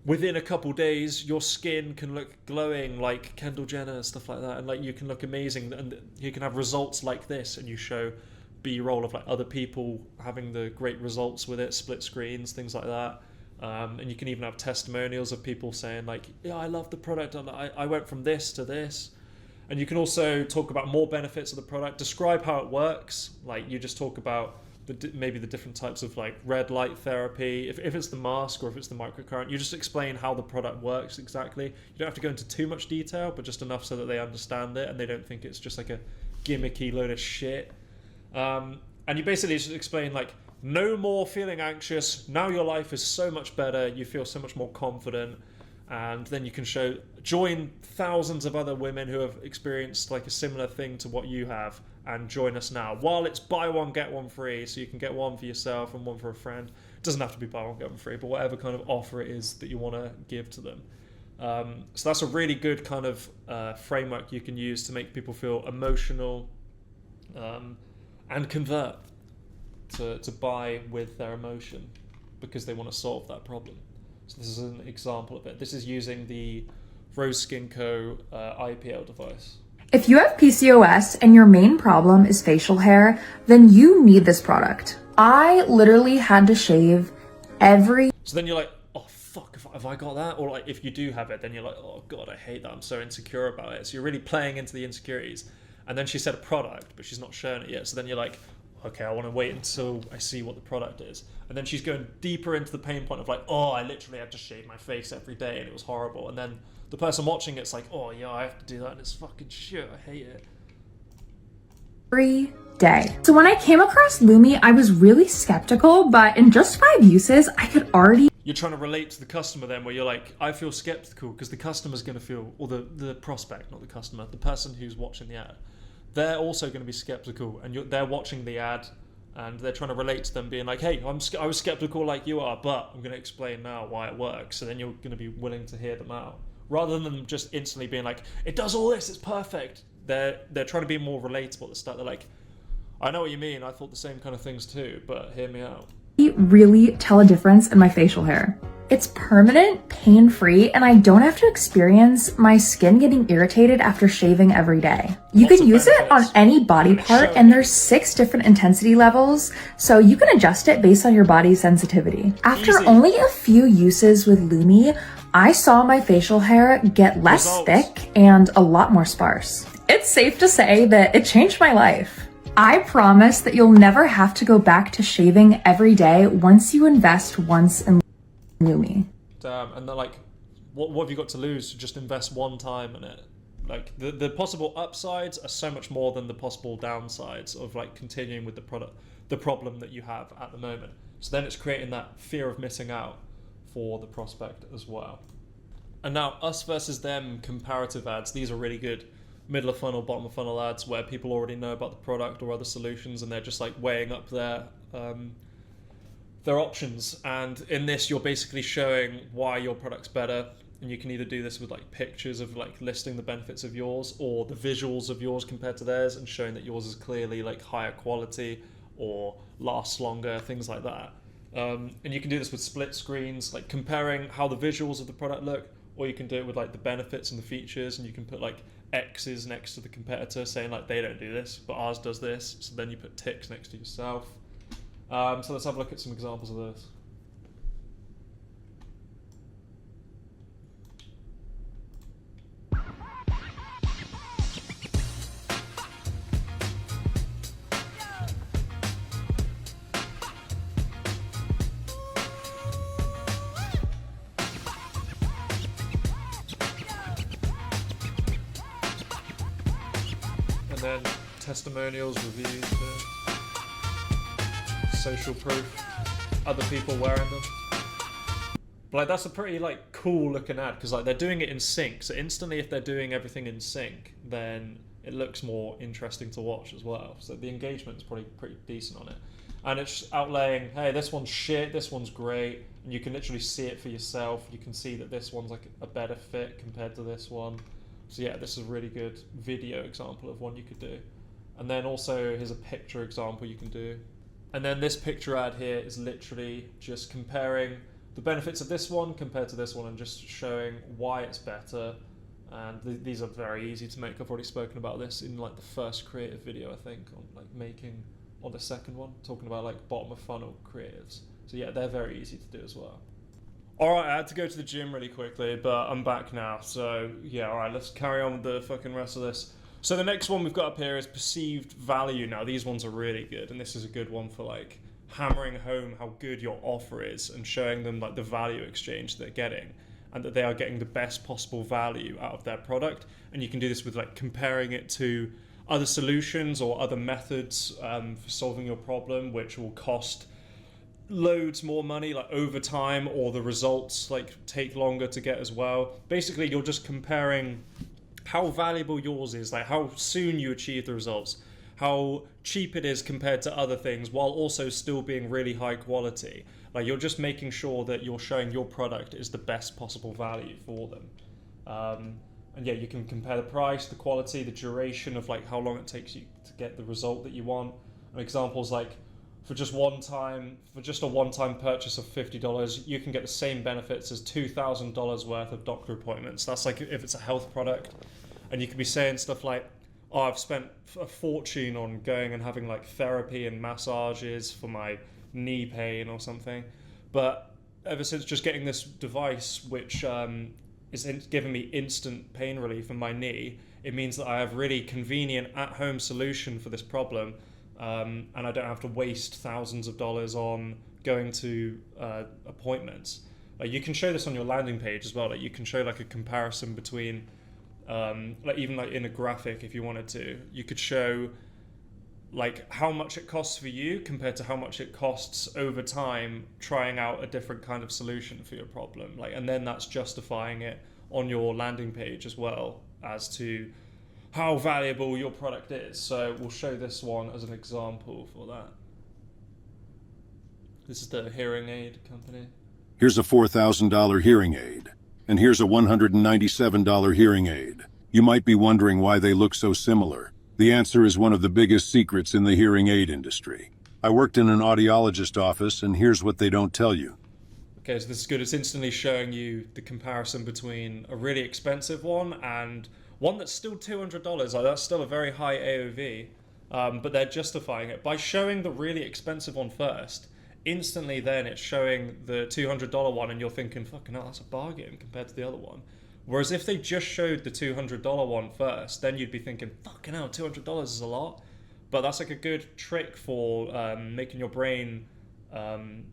within a couple days your skin can look glowing like Kendall Jenner and stuff like that, and like you can look amazing, and you can have results like this, and you show B-roll of like other people having the great results with it, split screens, things like that. And you can even have testimonials of people saying like, yeah, I love the product, and I went from this to this. And you can also talk about more benefits of the product, describe how it works. Like you just talk about maybe the different types of like red light therapy. If it's the mask or if it's the microcurrent, you just explain how the product works exactly. You don't have to go into too much detail, but just enough so that they understand it and they don't think it's just like a gimmicky load of shit. And you basically just explain like, no more feeling anxious. Now your life is so much better. You feel so much more confident. And then you can join thousands of other women who have experienced like a similar thing to what you have, and join us now while it's buy one get one free, so you can get one for yourself and one for a friend. It doesn't have to be buy one get one free, but whatever kind of offer it is that you want to give to them. So that's a really good kind of framework you can use to make people feel emotional and convert to buy with their emotion because they want to solve that problem. So this is an example of it. This is using the Rose Skin Co. IPL device. If you have PCOS and your main problem is facial hair, then you need this product. I literally had to shave every... So then you're like, oh fuck, have I got that? Or like if you do have it, then you're like, oh god, I hate that, I'm so insecure about it. So you're really playing into the insecurities. And then she said a product, but she's not shown it yet. So then you're like, okay, I want to wait until I see what the product is. And then she's going deeper into the pain point of like, oh, I literally had to shave my face every day and it was horrible. And then the person watching it's like, oh yeah, I have to do that and it's fucking shit, I hate it. Every day. So when I came across Lumi, I was really skeptical, but in just 5 uses, I could already... You're trying to relate to the customer then, where you're like, I feel skeptical because the customer's going to feel, or the prospect, not the customer, the person who's watching the ad, they're also going to be skeptical, and they're watching the ad and they're trying to relate to them being like, hey, I was skeptical like you are, but I'm going to explain now why it works. So then you're going to be willing to hear them out rather than them just instantly being like, it does all this, it's perfect. They're trying to be more relatable at the start. They're like, I know what you mean, I thought the same kind of things too, but hear me out. Really tell a difference in my facial hair. It's permanent, pain-free, and I don't have to experience my skin getting irritated after shaving every day. You can use it on any body part, and there's 6 different intensity levels, so you can adjust it based on your body's sensitivity. After only a few uses with Lumi, I saw my facial hair get less thick and a lot more sparse. It's safe to say that it changed my life. I promise that you'll never have to go back to shaving every day once you invest once in Lumi. Damn, and they're like, what have you got to lose to just invest one time in it? Like the possible upsides are so much more than the possible downsides of like continuing with the problem that you have at the moment. So then it's creating that fear of missing out for the prospect as well. And now us versus them comparative ads, these are really good middle of funnel, bottom of funnel ads where people already know about the product or other solutions and they're just like weighing up their options. And in this, you're basically showing why your product's better. And you can either do this with like pictures of like listing the benefits of yours or the visuals of yours compared to theirs and showing that yours is clearly like higher quality or lasts longer, things like that. And you can do this with split screens, like comparing how the visuals of the product look, or you can do it with like the benefits and the features, and you can put like X's next to the competitor saying like they don't do this, but ours does this. So then you put ticks next to yourself. So let's have a look at some examples of this. And then testimonials, reviews, social proof, other people wearing them. But like that's a pretty like cool looking ad because like they're doing it in sync. So instantly, if they're doing everything in sync, then it looks more interesting to watch as well. So the engagement is probably pretty decent on it. And it's outlaying, hey, this one's shit, this one's great, and you can literally see it for yourself. You can see that this one's like a better fit compared to this one. So yeah, this is a really good video example of one you could do. And then also here's a picture example you can do. And then this picture ad here is literally just comparing the benefits of this one compared to this one and just showing why it's better. And these are very easy to make. I've already spoken about this in like the first creative video, I think, on like making, on the second one, talking about like bottom of funnel creatives. So yeah, they're very easy to do as well. Alright, I had to go to the gym really quickly, but I'm back now. So, yeah, alright, let's carry on with the fucking rest of this. So the next one we've got up here is perceived value. Now, these ones are really good, and this is a good one for, like, hammering home how good your offer is and showing them, like, the value exchange they're getting and that they are getting the best possible value out of their product. And you can do this with, like, comparing it to other solutions or other methods for solving your problem, which will cost loads more money, like over time, or the results like take longer to get as well. Basically, you're just comparing how valuable yours is, like how soon you achieve the results, how cheap it is compared to other things, while also still being really high quality. Like you're just making sure that you're showing your product is the best possible value for them. And yeah, you can compare the price, the quality, the duration of like how long it takes you to get the result that you want. And examples like for just a one-time purchase of $50, you can get the same benefits as $2,000 worth of doctor appointments. That's like if it's a health product. And you could be saying stuff like, oh, I've spent a fortune on going and having like therapy and massages for my knee pain or something. But ever since just getting this device, which is giving me instant pain relief in my knee, it means that I have really convenient at-home solution for this problem. And I don't have to waste thousands of dollars on going to appointments. Like you can show this on your landing page as well. Like you can show like a comparison between, like even like in a graphic if you wanted to. You could show like how much it costs for you compared to how much it costs over time trying out a different kind of solution for your problem. Like, and then that's justifying it on your landing page as well as to how valuable your product is. So we'll show this one as an example for that. This is the hearing aid company. Here's a $4,000 hearing aid, and here's a $197 hearing aid. You might be wondering why they look so similar. The answer is one of the biggest secrets in the hearing aid industry. I worked in an audiologist office, and here's what they don't tell you. Okay, so this is good. It's instantly showing you the comparison between a really expensive one and one that's still $200. Like, that's still a very high AOV, but they're justifying it by showing the really expensive one first. Instantly then it's showing the $200 one and you're thinking, fucking hell, that's a bargain compared to the other one. Whereas if they just showed the $200 one first, then you'd be thinking, fucking hell, $200 is a lot. But that's like a good trick for making your brain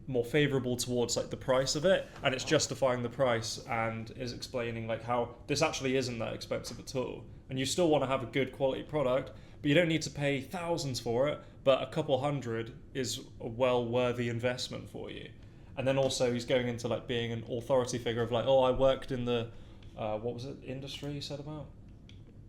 more favorable towards like the price of it, and it's justifying the price and is explaining like how this actually isn't that expensive at all, and you still want to have a good quality product, but you don't need to pay thousands for it, but a couple hundred is a well worthy investment for you. And then also he's going into like being an authority figure of like, oh, I worked in the what was it industry he said about?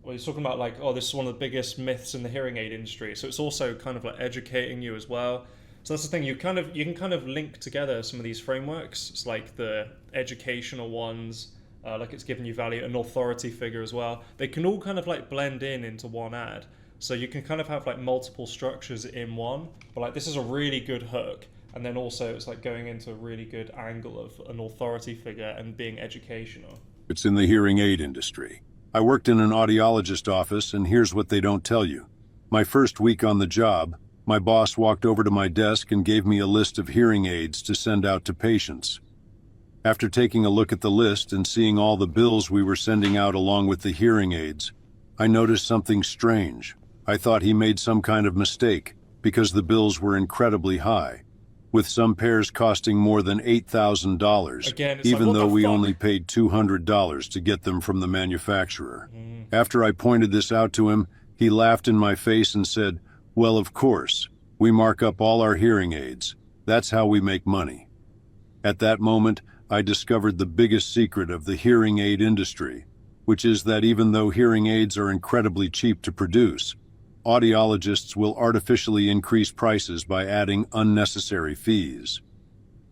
Well, he's talking about like, oh, this is one of the biggest myths in the hearing aid industry, so it's also kind of like educating you as well. So that's the thing, you can kind of link together some of these frameworks. It's like the educational ones, like it's giving you value, an authority figure as well. They can all kind of like blend into one ad. So you can kind of have like multiple structures in one, but like this is a really good hook. And then also it's like going into a really good angle of an authority figure and being educational. It's in the hearing aid industry. I worked in an audiologist office, and here's what they don't tell you. My first week on the job, my boss walked over to my desk and gave me a list of hearing aids to send out to patients. After taking a look at the list and seeing all the bills we were sending out along with the hearing aids, I noticed something strange. I thought he made some kind of mistake because the bills were incredibly high, with some pairs costing more than $8,000, even though we only paid $200 to get them from the manufacturer. After I pointed this out to him, he laughed in my face and said, "Well, of course, we mark up all our hearing aids. That's how we make money." At that moment, I discovered the biggest secret of the hearing aid industry, which is that even though hearing aids are incredibly cheap to produce, audiologists will artificially increase prices by adding unnecessary fees.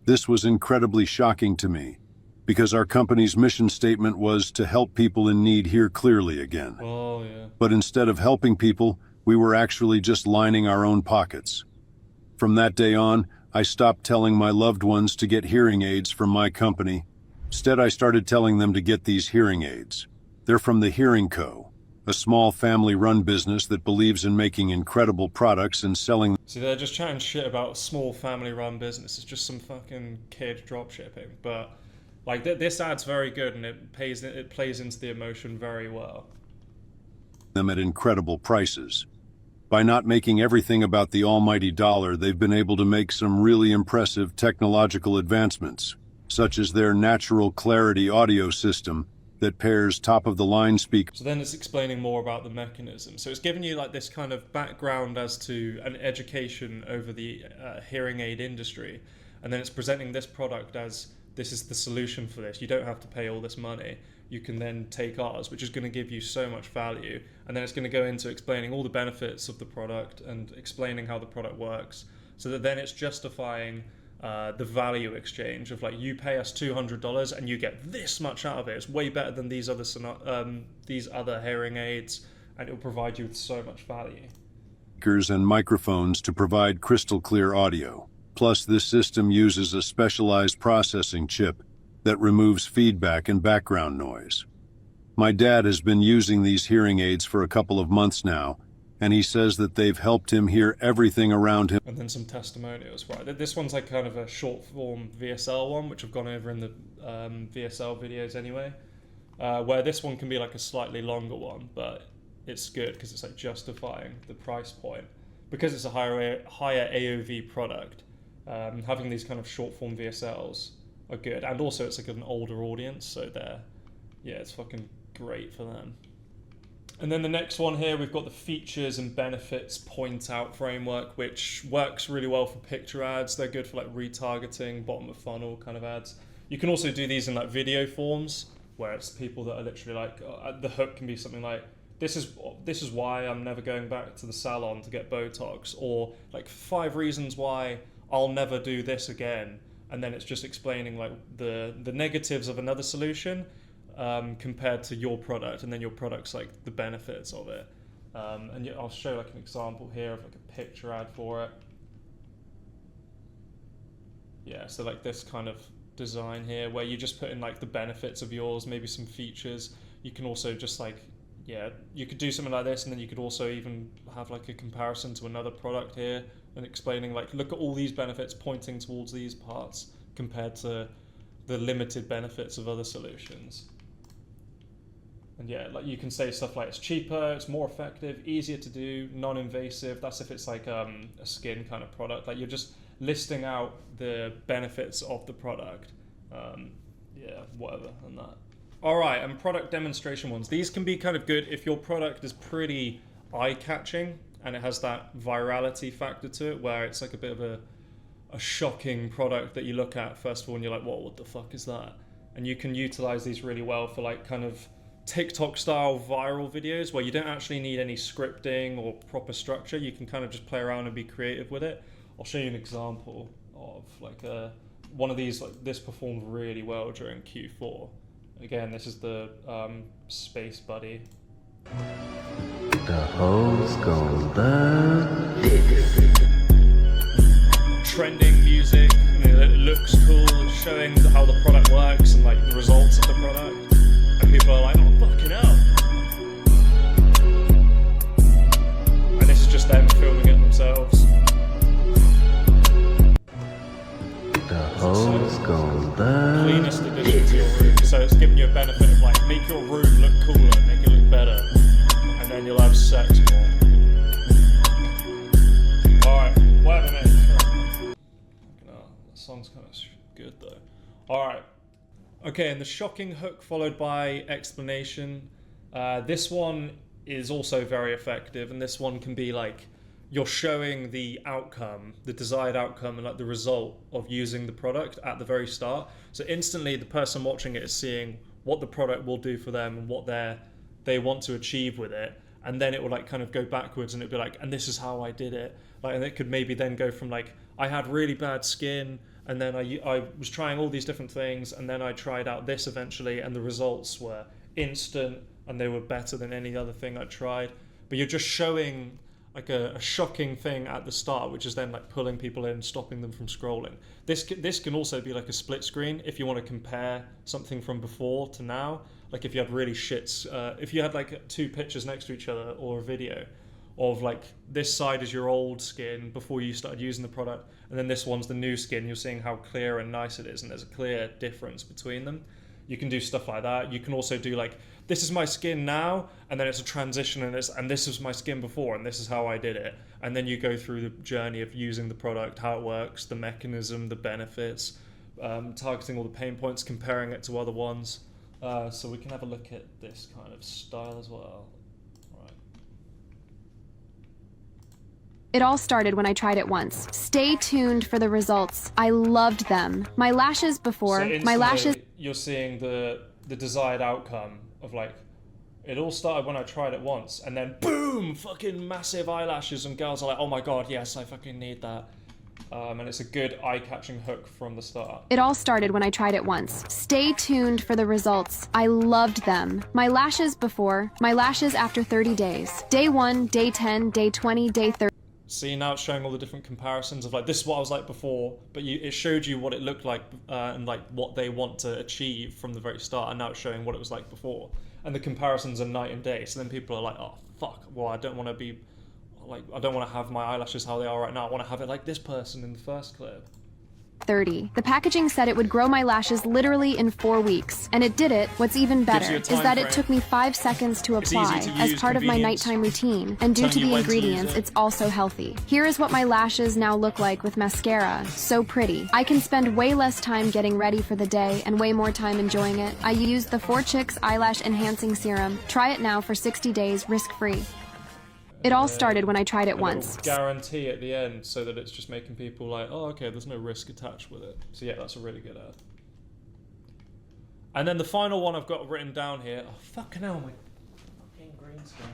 This was incredibly shocking to me, because our company's mission statement was to help people in need hear clearly again. Oh, yeah. But instead of helping people, we were actually just lining our own pockets. From that day on, I stopped telling my loved ones to get hearing aids from my company. Instead, I started telling them to get these hearing aids. They're from the Hearing Co., a small family-run business that believes in making incredible products and selling them. See, they're just chatting shit about a small family-run business. It's just some fucking kid dropshipping. But Like this ad's very good, and it plays into the emotion very well. Them at incredible prices. By not making everything about the almighty dollar, they've been able to make some really impressive technological advancements, such as their natural clarity audio system that pairs top-of-the-line speakers. So then it's explaining more about the mechanism. So it's giving you like this kind of background as to an education over the hearing aid industry, and then it's presenting this product as this is the solution for this. You don't have to pay all this money. You can then take ours, which is going to give you so much value. And then it's going to go into explaining all the benefits of the product and explaining how the product works, so that then it's justifying the value exchange of like, you pay us $200 and you get this much out of it. It's way better than these other hearing aids, and it will provide you with so much value. Speakers and microphones to provide crystal clear audio. Plus, this system uses a specialized processing chip that removes feedback and background noise. My dad has been using these hearing aids for a couple of months now, and he says that they've helped him hear everything around him. And then some testimonials, right? This one's like kind of a short form VSL one, which I've gone over in the VSL videos anyway, where this one can be like a slightly longer one, but it's good because it's like justifying the price point. Because it's a higher AOV product, having these kind of short form VSLs are good. And also it's like an older audience, so it's fucking great for them. And then the next one here, we've got the features and benefits point out framework, which works really well for picture ads. They're good for like retargeting, bottom of funnel kind of ads. You can also do these in like video forms, where it's people that are literally like, the hook can be something like, this is why I'm never going back to the salon to get Botox, or like 5 reasons why I'll never do this again. And then it's just explaining like the negatives of another solution compared to your product, and then your product's like the benefits of it. And I'll show like an example here of like a picture ad for it. Yeah, so like this kind of design here, where you just put in like the benefits of yours, maybe some features. You can also just like, you could do something like this, and then you could also even have like a comparison to another product here, and explaining like, look at all these benefits pointing towards these parts compared to the limited benefits of other solutions. And like you can say stuff like, it's cheaper, it's more effective, easier to do, non-invasive. That's if it's like a skin kind of product. Like you're just listing out the benefits of the product. Whatever and that. All right, and product demonstration ones. These can be kind of good if your product is pretty eye-catching and it has that virality factor to it, where it's like a bit of a shocking product that you look at first of all and you're like, whoa, what the fuck is that? And you can utilize these really well for like kind of TikTok style viral videos where you don't actually need any scripting or proper structure. You can kind of just play around and be creative with it. I'll show you an example of like one of these. Like this performed really well during Q4. Again, this is the Space Buddy. The hoes gon' love this. Trending music, it looks cool, it's showing how the product works and like the results of the product. And people are like, oh fucking hell. And this is just them filming it themselves. The hoes gon' love Cleanest addition to your room. So it's giving you a benefit of like, make your room look cooler, make it look better. And then you'll have sex more. Alright, whatever mate. That song's kind of good though. Alright. Okay, and the shocking hook followed by explanation. This one is also very effective, and this one can be like, you're showing the outcome, the desired outcome, and like the result of using the product at the very start. So instantly the person watching it is seeing what the product will do for them and what they want to achieve with it. And then it will like kind of go backwards, and it'll be like, and this is how I did it. Like, and it could maybe then go from like, I had really bad skin, and then I was trying all these different things, and then I tried out this eventually, and the results were instant, and they were better than any other thing I tried. But you're just showing like a shocking thing at the start, which is then like pulling people in, stopping them from scrolling. This can also be like a split screen if you want to compare something from before to now. Like if you had really if you had like 2 pictures next to each other or a video, of like this side is your old skin before you started using the product, and then this one's the new skin. You're seeing how clear and nice it is, and there's a clear difference between them. You can do stuff like that. You can also do like, this is my skin now, and then it's a transition, and this was my skin before, and this is how I did it. And then you go through the journey of using the product, how it works, the mechanism, the benefits, targeting all the pain points, comparing it to other ones. So we can have a look at this kind of style as well. It all started when I tried it once. Stay tuned for the results. I loved them. My lashes before, So my lashes... you're seeing the desired outcome of like, it all started when I tried it once, and then boom, fucking massive eyelashes, and girls are like, oh my god, yes, I fucking need that. And it's a good eye-catching hook from the start. It all started when I tried it once. Stay tuned for the results. I loved them. My lashes before, my lashes after 30 days. Day 1, day 10, day 20, day 30. See, now it's showing all the different comparisons of like, this is what I was like before, but it showed you what it looked like and like what they want to achieve from the very start, and now it's showing what it was like before. And the comparisons are night and day, so then people are like, oh fuck, well I don't want to be, like, I don't want to have my eyelashes how they are right now, I want to have it like this person in the first clip. 30. The packaging said it would grow my lashes literally in 4 weeks, and it did it. What's even better is that it took me 5 seconds to apply as part of my nighttime routine, and due to the ingredients, it's also healthy. Here is what my lashes now look like with mascara. So pretty. I can spend way less time getting ready for the day and way more time enjoying it. I used the 4 Chicks Eyelash Enhancing Serum. Try it now for 60 days, risk-free. It all started when I tried it once. Guarantee at the end, so that it's just making people like, oh, okay, there's no risk attached with it. So yeah, that's a really good ad. And then the final one I've got written down here. Oh, fucking hell, my fucking green screen.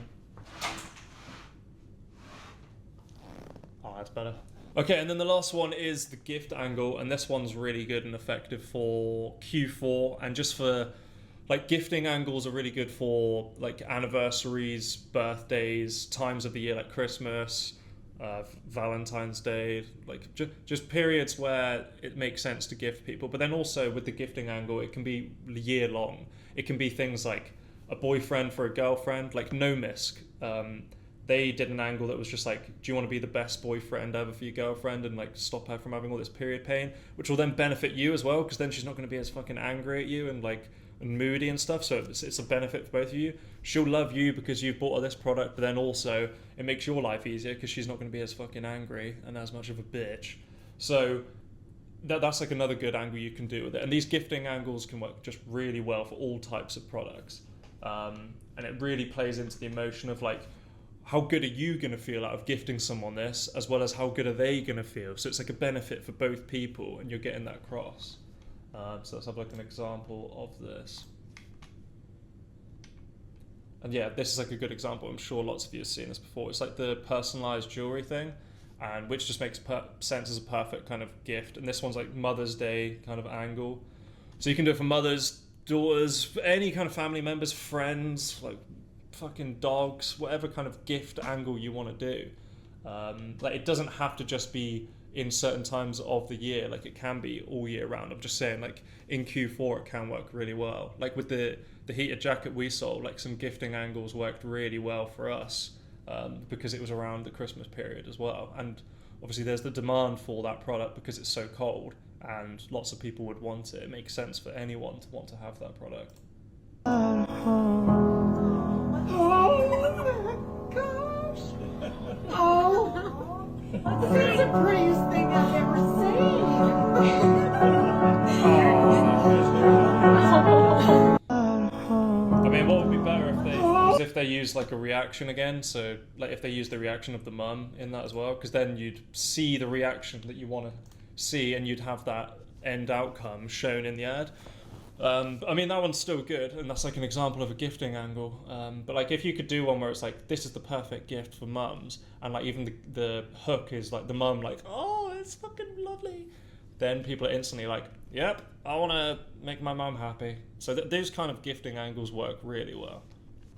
Oh, that's better. Okay, and then the last one is the gift angle, and this one's really good and effective for Q4, and just for like, gifting angles are really good for like anniversaries, birthdays, times of the year like Christmas, Valentine's Day, like just periods where it makes sense to gift people. But then also with the gifting angle, it can be year long. It can be things like a boyfriend for a girlfriend, like No Misk. They did an angle that was just like, do you want to be the best boyfriend ever for your girlfriend and like stop her from having all this period pain, which will then benefit you as well, because then she's not going to be as fucking angry at you and like and moody and stuff, so it's a benefit for both of you. She'll love you because you've bought her this product, but then also it makes your life easier because she's not going to be as fucking angry and as much of a bitch. So that's like another good angle you can do with it. And these gifting angles can work just really well for all types of products. And it really plays into the emotion of like, how good are you going to feel out of gifting someone this, as well as how good are they going to feel? So it's like a benefit for both people, and you're getting that across. So let's have like an example of this. And yeah, this is like a good example. I'm sure lots of you have seen this before. It's like the personalized jewelry thing, and which just makes sense as a perfect kind of gift. And this one's like Mother's Day kind of angle. So you can do it for mothers, daughters, any kind of family members, friends, like fucking dogs, whatever kind of gift angle you want to do. Like it doesn't have to just be in certain times of the year, like it can be all year round. I'm just saying, like in Q4 it can work really well. Like with the heated jacket we sold, like some gifting angles worked really well for us because it was around the Christmas period as well. And obviously there's the demand for that product because it's so cold and lots of people would want it. It makes sense for anyone to want to have that product. This is the prettiest thing I've ever I mean, what would be better if they used like a reaction again? So like if they used the reaction of the mum in that as well, because then you'd see the reaction that you want to see, and you'd have that end outcome shown in the ad. I mean, that one's still good, and that's like an example of a gifting angle. But like if you could do one where it's like, this is the perfect gift for mums, and like even the hook is like the mum like, oh, it's fucking lovely, then people are instantly like, yep, I want to make my mum happy. So those kind of gifting angles work really well.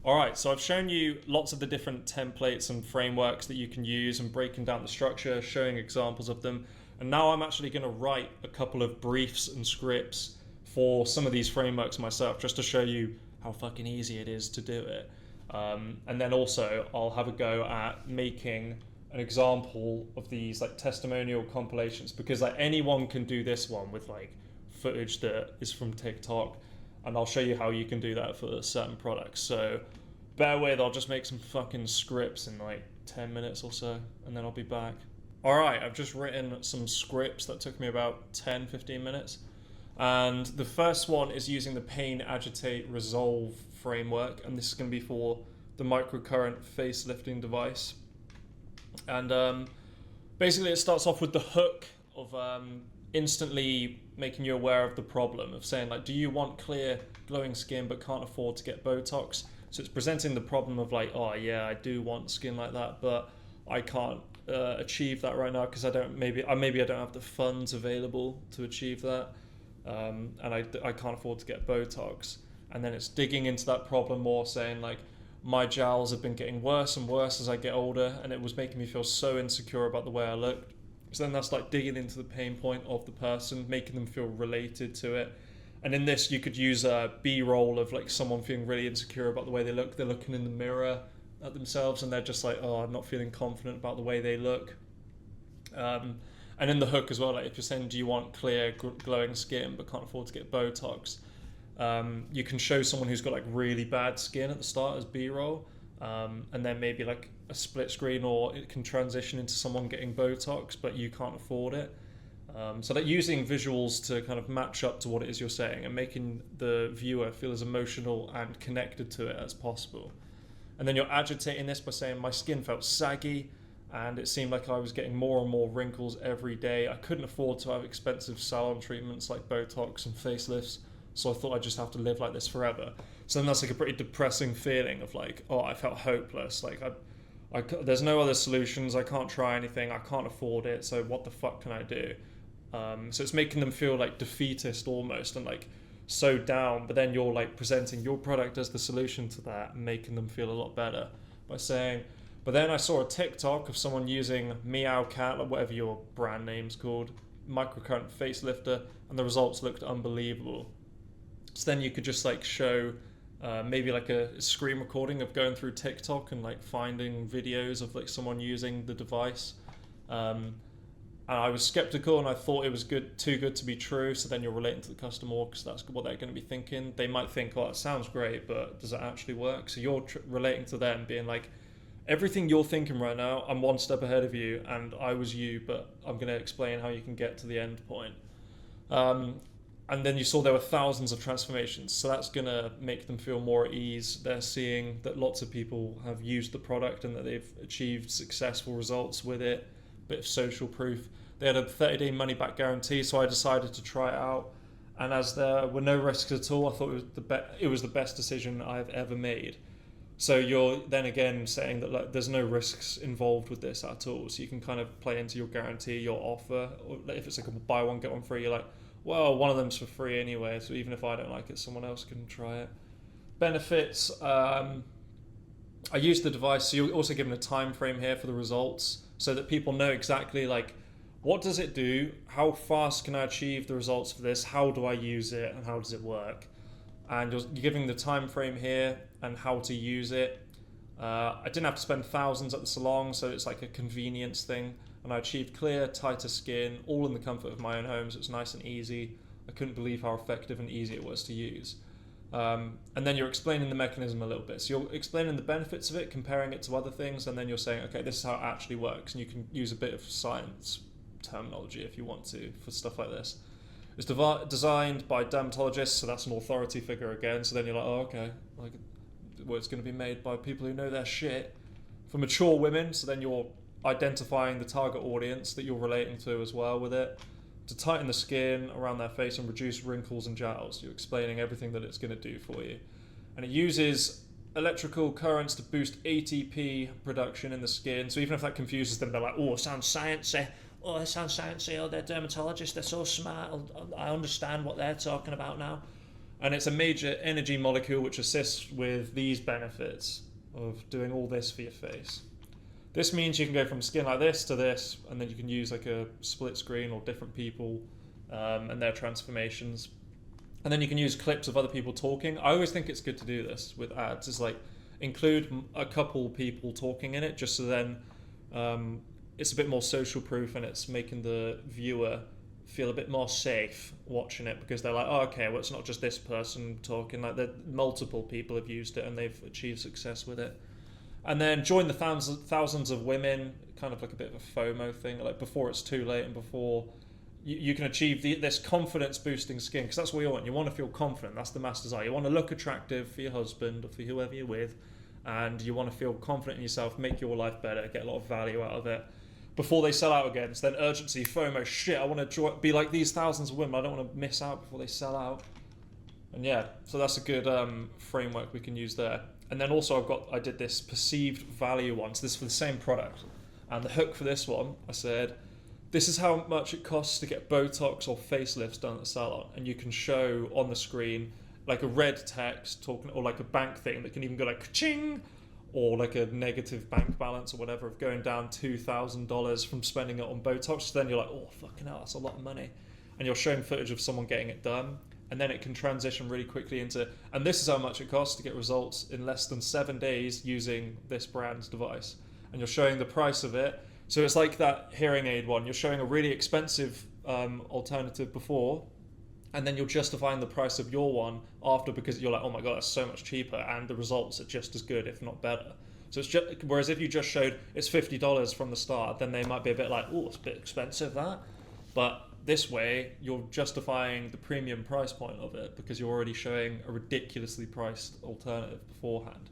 Alright, so I've shown you lots of the different templates and frameworks that you can use and breaking down the structure, showing examples of them. And now I'm actually going to write a couple of briefs and scripts for some of these frameworks myself, just to show you how fucking easy it is to do it. And then also I'll have a go at making an example of these like testimonial compilations, because like anyone can do this one with like footage that is from TikTok, and I'll show you how you can do that for certain products. So bear with, I'll just make some fucking scripts in like 10 minutes or so, and then I'll be back. Alright, I've just written some scripts that took me about 10-15 minutes. And the first one is using the Pain, Agitate, Resolve framework, and this is going to be for the microcurrent facelifting device. And basically it starts off with the hook of instantly making you aware of the problem, of saying like, do you want clear glowing skin but can't afford to get Botox? So it's presenting the problem of like, oh yeah, I do want skin like that, but I can't achieve that right now because I don't, maybe I don't have the funds available to achieve that, and I can't afford to get Botox. And then it's digging into that problem more, saying like, my jowls have been getting worse and worse as I get older, and it was making me feel so insecure about the way I looked. So then that's like digging into the pain point of the person, making them feel related to it. And in this, you could use a B-roll of like someone feeling really insecure about the way they look. They're looking in the mirror at themselves, and they're just like, oh, I'm not feeling confident about the way they look. And in the hook as well, like if you're saying, do you want clear, glowing skin but can't afford to get Botox? You can show someone who's got like really bad skin at the start as B-roll, and then maybe like a split screen, or it can transition into someone getting Botox but you can't afford it. So that using visuals to kind of match up to what it is you're saying and making the viewer feel as emotional and connected to it as possible. And then you're agitating this by saying, my skin felt saggy and it seemed like I was getting more and more wrinkles every day. I couldn't afford to have expensive salon treatments like Botox and facelifts, so I thought I'd just have to live like this forever. So then that's like a pretty depressing feeling of like, oh, I felt hopeless. Like there's no other solutions. I can't try anything. I can't afford it. So what the fuck can I do? So it's making them feel like defeatist almost, and like so down. But then you're like presenting your product as the solution to that, and making them feel a lot better by saying, but then I saw a TikTok of someone using Meowcat, or whatever your brand name's called, microcurrent facelifter, and the results looked unbelievable. So then you could just like show maybe like a screen recording of going through TikTok and like finding videos of like someone using the device. And I was skeptical, and I thought it was too good to be true. So then you're relating to the customer, because that's what they're going to be thinking. They might think, oh, it sounds great, but does it actually work? So you're relating to them, being like, everything you're thinking right now, I'm one step ahead of you, and I was you, but I'm going to explain how you can get to the end point. And then you saw there were thousands of transformations, so that's going to make them feel more at ease. They're seeing that lots of people have used the product and that they've achieved successful results with it. Bit of social proof. They had a 30-day money-back guarantee, so I decided to try it out. And as there were no risks at all, I thought it was the best decision I've ever made. So you're then again saying that like there's no risks involved with this at all. So you can kind of play into your guarantee, your offer. Or if it's like a buy one get one free, you're like, well, one of them's for free anyway, so even if I don't like it, someone else can try it. Benefits. I used the device, so you're also given a time frame here for the results, so that people know exactly like, what does it do? How fast can I achieve the results for this? How do I use it, and how does it work? And you're giving the time frame here and how to use it. I didn't have to spend thousands at the salon, so it's like a convenience thing. And I achieved clear, tighter skin, all in the comfort of my own home, so it's nice and easy. I couldn't believe how effective and easy it was to use. And then you're explaining the mechanism a little bit. So you're explaining the benefits of it, comparing it to other things, and then you're saying, okay, this is how it actually works. And you can use a bit of science terminology if you want to for stuff like this. It's designed by dermatologists, so that's an authority figure again. So then you're like, oh, okay, like, well, it's going to be made by people who know their shit. For mature women, so then you're identifying the target audience that you're relating to as well with it. To tighten the skin around their face and reduce wrinkles and jowls, you're explaining everything that it's going to do for you. And it uses electrical currents to boost ATP production in the skin. So even if that confuses them, they're like, oh, it sounds sciencey. Oh, it sounds sciencey. Oh, they're dermatologists. They're so smart. I understand what they're talking about now. And it's a major energy molecule which assists with these benefits of doing all this for your face. This means you can go from skin like this to this, and then you can use like a split screen or different people and their transformations. And then you can use clips of other people talking. I always think it's good to do this with ads. It's like, include a couple people talking in it, just so then it's a bit more social proof, and it's making the viewer feel a bit more safe watching it, because they're like, oh, okay, well, it's not just this person talking, like multiple people have used it and they've achieved success with it. And then join the thousands of women, kind of like a bit of a FOMO thing, like before it's too late and before you can achieve this confidence boosting skin, because that's what you want. You want to feel confident. That's the mass desire. You want to look attractive for your husband or for whoever you're with, and you want to feel confident in yourself, make your life better, get a lot of value out of it before they sell out again. So then urgency, FOMO, shit, I want to be like these thousands of women. I don't want to miss out before they sell out. And yeah, so that's a good framework we can use there. And then also I did this perceived value one. So this is for the same product. And the hook for this one, I said, this is how much it costs to get Botox or facelifts done at the salon. And you can show on the screen like a red text talking, or like a bank thing that can even go like ka-ching, or like a negative bank balance or whatever of going down $2,000 from spending it on Botox. So then you're like, oh, fucking hell, that's a lot of money. And you're showing footage of someone getting it done. And then it can transition really quickly into, and this is how much it costs to get results in less than 7 days using this brand's device. And you're showing the price of it. So it's like that hearing aid one. You're showing a really expensive alternative before, and then you're justifying the price of your one after, because you're like, oh my god, that's so much cheaper, and the results are just as good, if not better. So it's just, whereas if you just showed it's $50 from the start, then they might be a bit like, oh, it's a bit expensive, that. But this way, you're justifying the premium price point of it, because you're already showing a ridiculously priced alternative beforehand.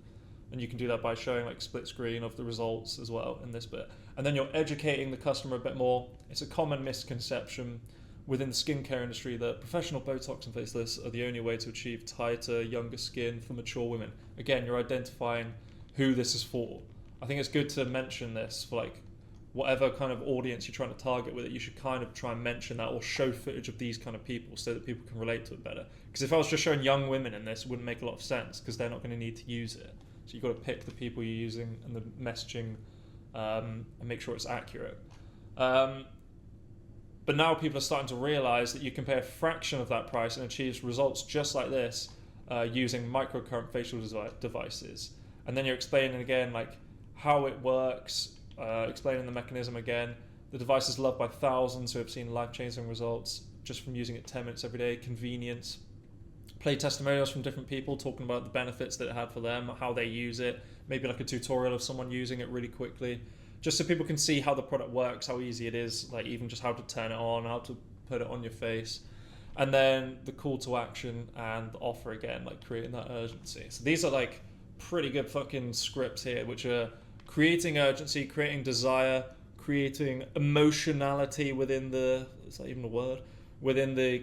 And you can do that by showing like split screen of the results as well in this bit. And then you're educating the customer a bit more. It's a common misconception within the skincare industry that professional Botox and facelifts are the only way to achieve tighter, younger skin for mature women. Again, you're identifying who this is for. I think it's good to mention this for like whatever kind of audience you're trying to target with it. You should kind of try and mention that, or show footage of these kind of people so that people can relate to it better. Because if I was just showing young women in this, it wouldn't make a lot of sense, because they're not going to need to use it. So you've got to pick the people you're using and the messaging and make sure it's accurate. But now people are starting to realize that you can pay a fraction of that price and achieve results just like this using microcurrent facial devices. And then you're explaining again like how it works, explaining the mechanism again. The device is loved by thousands who have seen life-changing results just from using it 10 minutes every day, convenience. Play testimonials from different people talking about the benefits that it had for them, how they use it, maybe like a tutorial of someone using it really quickly, just so people can see how the product works, how easy it is, like even just how to turn it on, how to put it on your face. And then the call to action and the offer again, like creating that urgency. So these are like pretty good fucking scripts here, which are creating urgency, creating desire, creating emotionality within the, is that even a word? Within the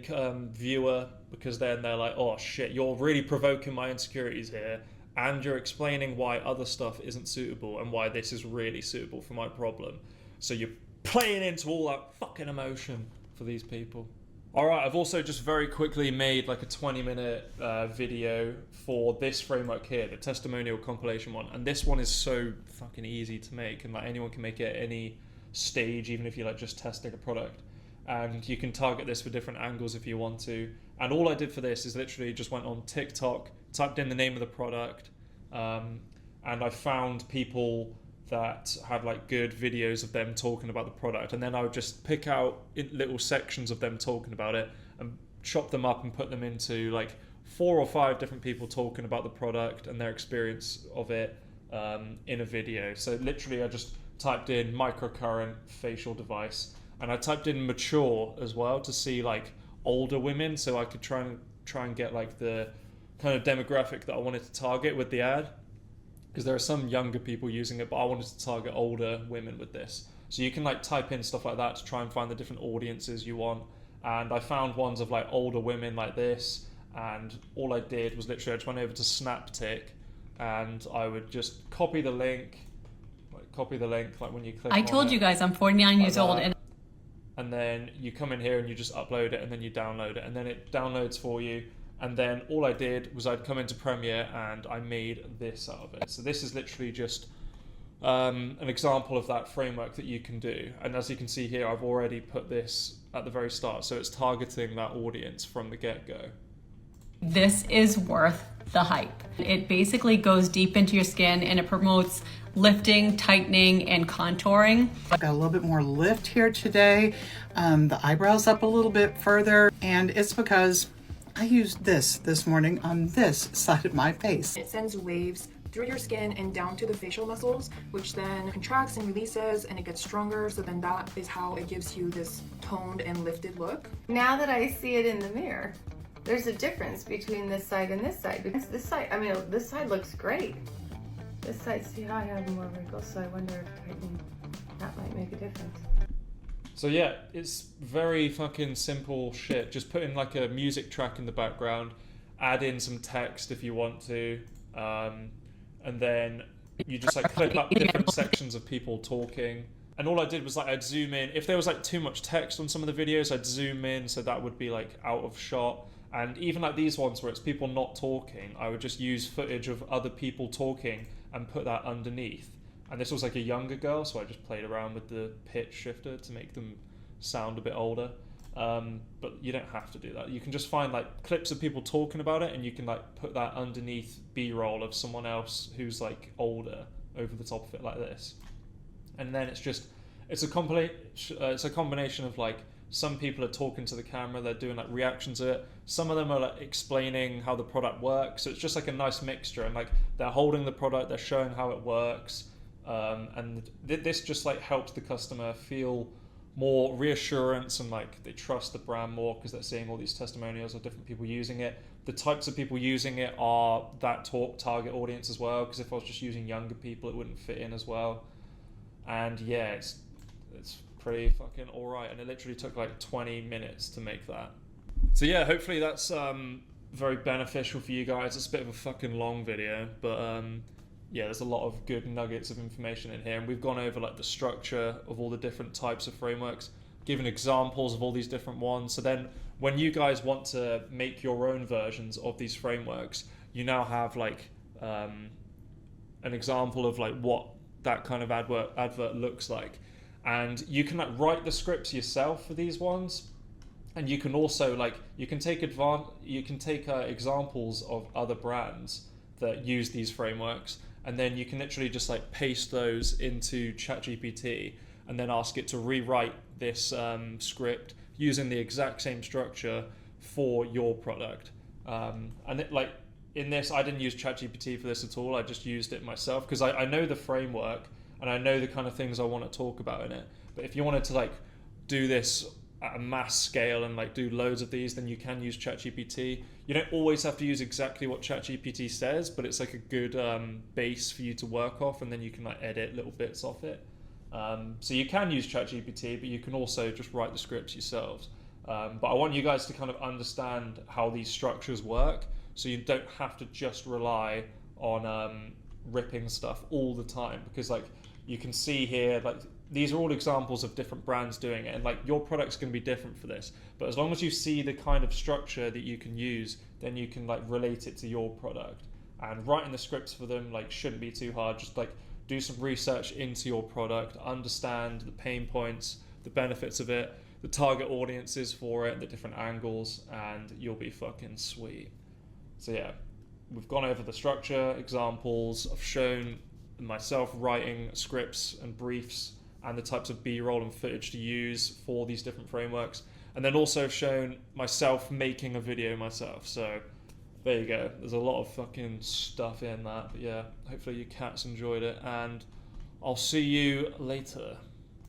viewer, because then they're like, oh shit, you're really provoking my insecurities here, and you're explaining why other stuff isn't suitable and why this is really suitable for my problem. So you're playing into all that fucking emotion for these people. Alright, I've also just very quickly made like a 20-minute video for this framework here, the testimonial compilation one. And this one is so fucking easy to make, and like anyone can make it at any stage, even if you're like just testing a product. And you can target this for different angles if you want to. And all I did for this is literally just went on TikTok, typed in the name of the product, and I found people that had like good videos of them talking about the product, and then I would just pick out little sections of them talking about it and chop them up and put them into like 4 or 5 different people talking about the product and their experience of it in a video. So literally I just typed in microcurrent facial device, and I typed in mature as well to see like older women, so I could try and get like the kind of demographic that I wanted to target with the ad, because there are some younger people using it, but I wanted to target older women with this. So you can like type in stuff like that to try and find the different audiences you want. And I found ones of like older women like this, and all I did was literally I just went over to SnapTik and I would just copy the link like when you click I told you guys I'm 49 years old, and then you come in here and you just upload it and then you download it, and then it downloads for you. And then all I did was I'd come into Premiere and I made this out of it. So this is literally just an example of that framework that you can do. And as you can see here, I've already put this at the very start. So it's targeting that audience from the get-go. This is worth the hype. It basically goes deep into your skin and it promotes lifting, tightening, and contouring. I've got a little bit more lift here today. The eyebrows up a little bit further, and it's because I used this morning on this side of my face. It sends waves through your skin and down to the facial muscles, which then contracts and releases and it gets stronger. So then that is how it gives you this toned and lifted look. Now that I see it in the mirror, there's a difference between this side and this side. Because this side, I mean, this side looks great. This side, see how I have more wrinkles, so I wonder if tightening that might make a difference. So yeah, it's very fucking simple shit. Just put in like a music track in the background, add in some text if you want to, and then you just like clip up different sections of people talking. And all I did was like I'd zoom in. If there was like too much text on some of the videos, I'd zoom in so that would be like out of shot. And even like these ones where it's people not talking, I would just use footage of other people talking and put that underneath. And this was like a younger girl, so I just played around with the pitch shifter to make them sound a bit older. But you don't have to do that. You can just find like clips of people talking about it and you can like put that underneath B-roll of someone else who's like older over the top of it like this. And then it's a combination of like some people are talking to the camera, they're doing like reactions to it. Some of them are like explaining how the product works. So it's just like a nice mixture, and like they're holding the product, they're showing how it works. And this just like helps the customer feel more reassurance and like they trust the brand more because they're seeing all these testimonials of different people using it. The types of people using it are that target audience as well, because if I was just using younger people, it wouldn't fit in as well. And yeah, it's pretty fucking alright, and it literally took like 20 minutes to make that. So yeah, hopefully that's very beneficial for you guys. It's a bit of a fucking long video, but yeah, there's a lot of good nuggets of information in here, and we've gone over like the structure of all the different types of frameworks, given examples of all these different ones. So then when you guys want to make your own versions of these frameworks, you now have like an example of like what that kind of advert looks like. And you can like write the scripts yourself for these ones, and you can also like you can take examples of other brands that use these frameworks, and then you can literally just like paste those into ChatGPT and then ask it to rewrite this script using the exact same structure for your product. And it, like in this, I didn't use ChatGPT for this at all. I just used it myself because I know the framework and I know the kind of things I want to talk about in it. But if you wanted to like do this at a mass scale and like do loads of these, then you can use ChatGPT. You don't always have to use exactly what ChatGPT says, but it's like a good base for you to work off, and then you can like edit little bits off it. So you can use ChatGPT, but you can also just write the scripts yourselves. But I want you guys to kind of understand how these structures work, so you don't have to just rely on ripping stuff all the time, because like you can see here, like these are all examples of different brands doing it, and like your product's going to be different for this, but as long as you see the kind of structure that you can use, then you can like relate it to your product. And writing the scripts for them like shouldn't be too hard. Just like do some research into your product, understand the pain points, the benefits of it, the target audiences for it, the different angles, and you'll be fucking sweet. So yeah, we've gone over the structure, examples, I've shown myself writing scripts and briefs and the types of B-roll and footage to use for these different frameworks, and then also shown myself making a video myself. So there you go, there's a lot of fucking stuff in that, but yeah, hopefully you cats enjoyed it, and I'll see you later.